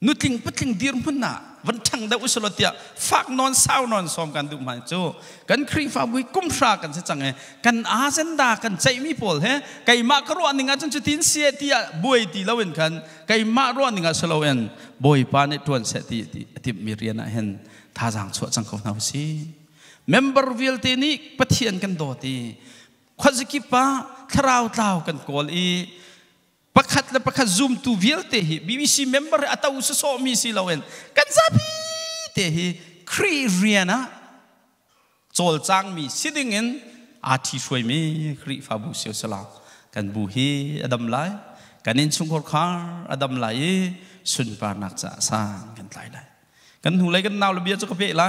นุติงปัดติงดีร์มันน่ะวันทั้งเดาอุสลติยาฝากนอนเศร้านอนซ้อมกันดูมันจูกันครีฟาบุยกุ้มชากันเสียจังไงกันอาเซนดากันใจมีพอลเฮ้ไก่มากรัวนิ่งอาจจะทิ้งเสียที่บอยตีเราเองกันไก่มากรัวนิ่งอาสเราเองบอยปานในตัวเสียที่มีเรียนเห็นท่าทางชั่วจังเขาหนาวสิmember วิลเตนี่ปะเทียนกันโดดีขวัญสกิปะทราวตาวกันกอลีประคัดและประคัดซูมตูวิลเตฮี BBC member อัตอุสโซมีสิลาเวนกันซาบีเตฮีครีเรียนะโจลจังมีสิดิ่งเงินอาทิช่วยมีครีฟาบุเซียวสลากันบูฮีอดัมไล กันนินชุงคนขาอดัมไหลสุนปานักจะสร้างกันไหลเลยกันหูเลยกันนาวระเบียจะก็เปะละ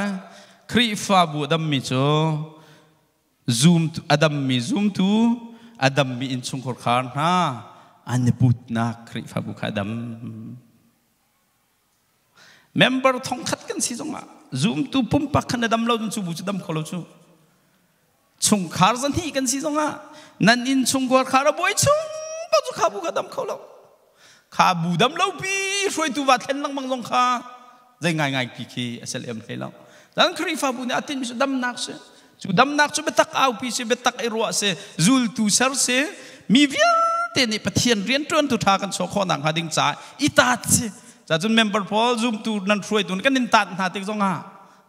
ครีฟาบูอดัมมีโจzoomอดัมมี zoom ทูอดัมมีอินชุงคนขาฮะอันนี้พูดนักครีฟาบูอดัมmember ทองคัดกันสิจงอ่ะ zoom ทูปุ่มปักกันอดัมเราจนชูบุษดัมเขาเราชูชุงขาสันที่กันสิจงอ่ะนั่นอินชุงคนขาเราบ่อยชุงปัจจุขาบุกอดัมเขาเราขาบูดัมเราปีช่วยตัววัดเห็นลังมังลงขาใจง่ายๆปีคีเสลียมให้เราดังครีฟาบุเนี่ยอาทิตย์มิสุดัมนักเสจุดัมนักจุเบตักเอาปีเสเบตักไอรัวเสจูลตูเซอร์เสมีเวียเตนิปะเทียนเรียนจวนตุทากันโชคหนังหาดิ่งจ่าอิตาเสจะจนเมมเบอร์พอลซูมตูนั่นช่วยตัวกันนินตัดหาติ๊กซงหา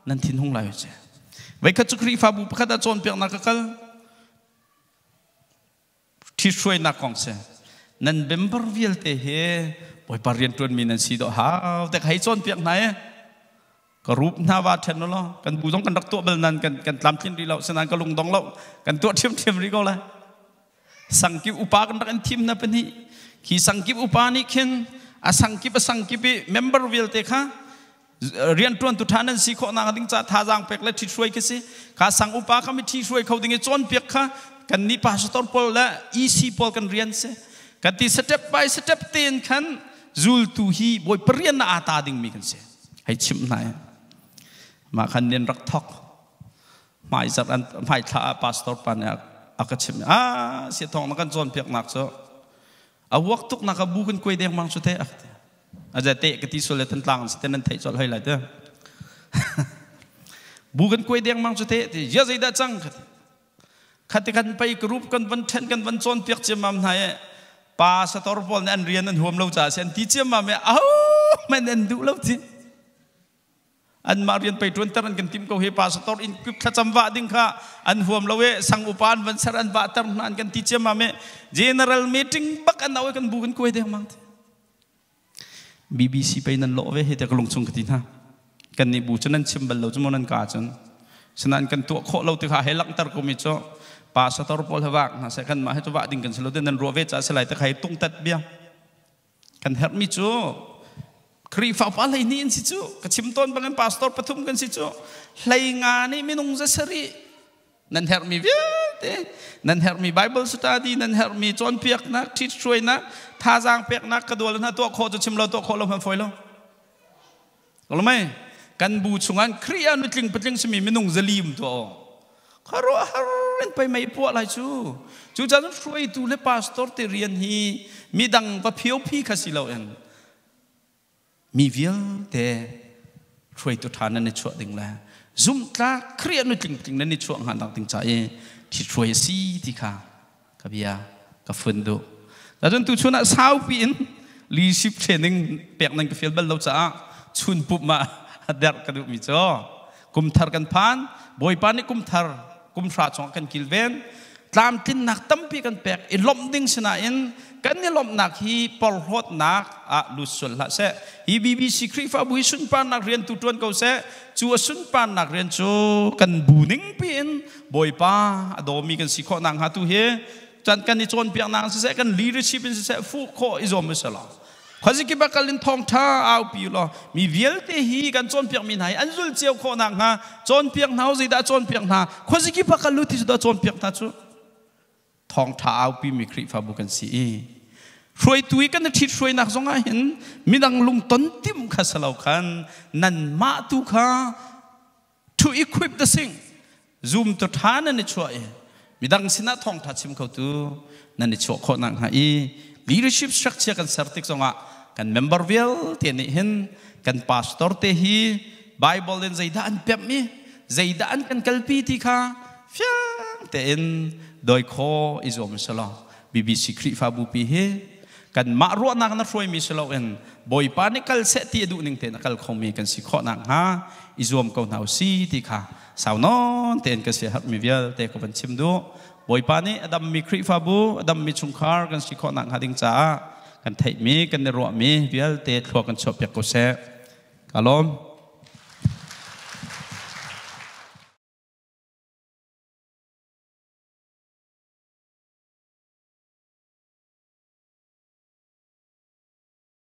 นั่นทิ้งห้องไรเสไว้ขัดจุครีฟาบุประคัดจนเปียกนักกัลที่ช่วยนักของเสนั่นเมมเบอร์วิลเตเฮปอยปารียนจวนมีนันสีดอกหาแต่ใครจนเปียกไหนก็รูปหน้าวาดเช่นนั้นหรอกันบูต้องกันรักตัวเบลนันกันตามที่เราสนานก็ลงดองเรากันตัวเทียมรีก็เลยสังกิบอุปากันรักกันทีมนับเป็นที่ขี่สังกิบอุปานี่เข็นสังกิบเมมเบอร์วิลเตค่ะเรียนจวนตุทานันสีข้อนังดิ้งจ่าท่าจางเปียกและที่ช่วยกันสิข้าสังอุปาเขาไม่ที่ช่วยเขาดิ้งจนเปียกค่ะกันนี่พาสตอร์พอลและอีซีพอลกันเรียนสิกันที่สเต็ปไปสเต็ปเตียนขันจูลตูฮีบอยเปลี่ยนอาตาดิ่งมีกันเสียให้ชิมไหนมาขันเรียนรักทอกไม่จัดอันไม่ท่าพาสตอร์ปันเนี่ยอาก็ชิมเสียทองนักกันจนเพียกนักซะเอาวักตุกนักบุกันคุยเดียงมังสุดเตะอาจจะเตะกติสุเลตันตังสเตนันไทยจอดให้เลยเด้อบุกันคุยเดียงมังสุดเตะที่เยอะใจได้จังขัดกันไปกรุ๊ปกันวันเช่นกันวันจนเพียกเจมามไทยปาสตอร์บอลนั่นเรียนนั่นหัวเราจ่าเส้นที่เชื่อมาไม่เอาไม่เน้นดูแล้วทีอันมาเรียนไปจนตอนกันทีมเขาเฮปาสตอร์อินคลิปขจำว่าดิ้งค่ะอันหัวเราเวสังอุปานวันสารันบาตร์นั่นกันที่เชื่อมาไม่ general meeting บักอันเอากันบุกันคุยเดียวมั้ง BBC ไปนั่นโลเวเฮแต่ก็ลงชงกันทีนะกันนี่บุจนั้นชิมบัลเราจมูกนั้นกาจันฉะนั้นกันตัวโคเราติดขาให้ลังตร์ก็มีจ้าปาสตอร์พอลวักนะเสกันมาให้ตัวดิ่งกันสโลเดนนันรัวเวจ่าสลายตะไคร้ตุ้งตัดเบี้ยกันเฮร์มิจูครีฟ้าอะไรนี่สิจูกชิมต้นบางกันปาสตอร์ปฐุมกันสิจูไหลงานนี่ไม่นุ่งจะสรีนั่นเฮร์มีเวียเตนั่นเฮร์มีไบเบิลสตาดีนั่นเฮร์มีจอนเปียกนักที่ช่วยนักท่าจางเปียกนักกระโดดแล้วนะตัวโคจะชิมเราตัวโคเราพันฟอยเรารู้ไหมกันบูชงานครีอานุจิงปัจจังสมีไม่นุ่งจะลีมตัวคาร์เรียนไปไม่ปวดอะไรจูจะต้องช่วยดูเลปาสตอร์ที่เรียนฮีมีดังปะเพียวพี่ข้าสิเราเองมีเวียแต่ช่วยตัวทานนั้นในช่วงดิ่งแล้วซุ่มตาเครียดนู่นจริงๆนั้นในช่วงหันหลังดิ่งใจที่ช่วยซีที่ข้ากับยากับฟันดูแล้วจนตัวช่วงนั้นสาวปีนลีชิปเทรนนิ่งเปียกนั่งกับฟิลเบลเราจะชุนปุ๊บมาเด็กกระดูกมิจ่อกุมทาร์กันพานบอยปานี่กุมทาร์กุมฟราชงกันกิลเวนตามที่นักตั้มปีกันเปียกอิลมดิ้งชนะอินกันนี่ลมนักฮีปอลฮอดนักลุสุลละเสฮีBBC ครีฟ้าบุยสุนปานนักเรียนตุตวนเขาเสจัวสุนปานนักเรียนโจกันบูนิ่งปีนบอยปาโดมีกันสิข้อนางหาตุเฮจันกันนี่จนเปียกนางเสกัน leadership เสฟูโคอิโซมิสละข้าศึกบักลินทองท่าเอาปีละมีเวลเตฮีกันจนเปียกมีไหนอันจุลเจียวข้อนางฮะจนเปียกหนาวสิได้จนเปียกหนาข้าศึกบักลุที่สุดจนเปียกท่าจูทองท้าเอาปีมีคลิปฟ้าบุกันสีช่วยตุยกันที่ช่วยนักสงฆ์เห็นมีดังลุงต้นติมข้าสลาวกันนั่นมาตุข้า to equip the thing zoom ตัวท่านั่นช่วยมีดังสินะทองท้าชิมเขาตัวนั่นช่วยคนนักหาย leadership structure กันสารติกสงฆ์กัน member เวลเทียนเห็นกัน pastor เตฮี Bible เล่นใจด่านเปียบมีใจด่านกันกัลปีที่ข้าเฟี้ยงเต็นโดยข้ออิจอมสลา BBC คลิปฟ้าบุปีเฮกันมารัวนักนักช่วยมิสลาเอ็นบอยปานิกัลเซตีดูนิ่งเตนักลคงมีกันสิข้อนักฮะอิจอมเขาหนาวซีที่ข้าสาวนอนเตนกันเสียหัดมีเวลเตะกับบัญชิมดูบอยปานิอดัมมีคลิปฟ้าบุอดัมมีชุงคาร์กันสิข้อนักหาดิ่งจ้ากันไทยมีกันในรัวมีเวลเตะทัวกันชอบอยากกุเสกอารมณ์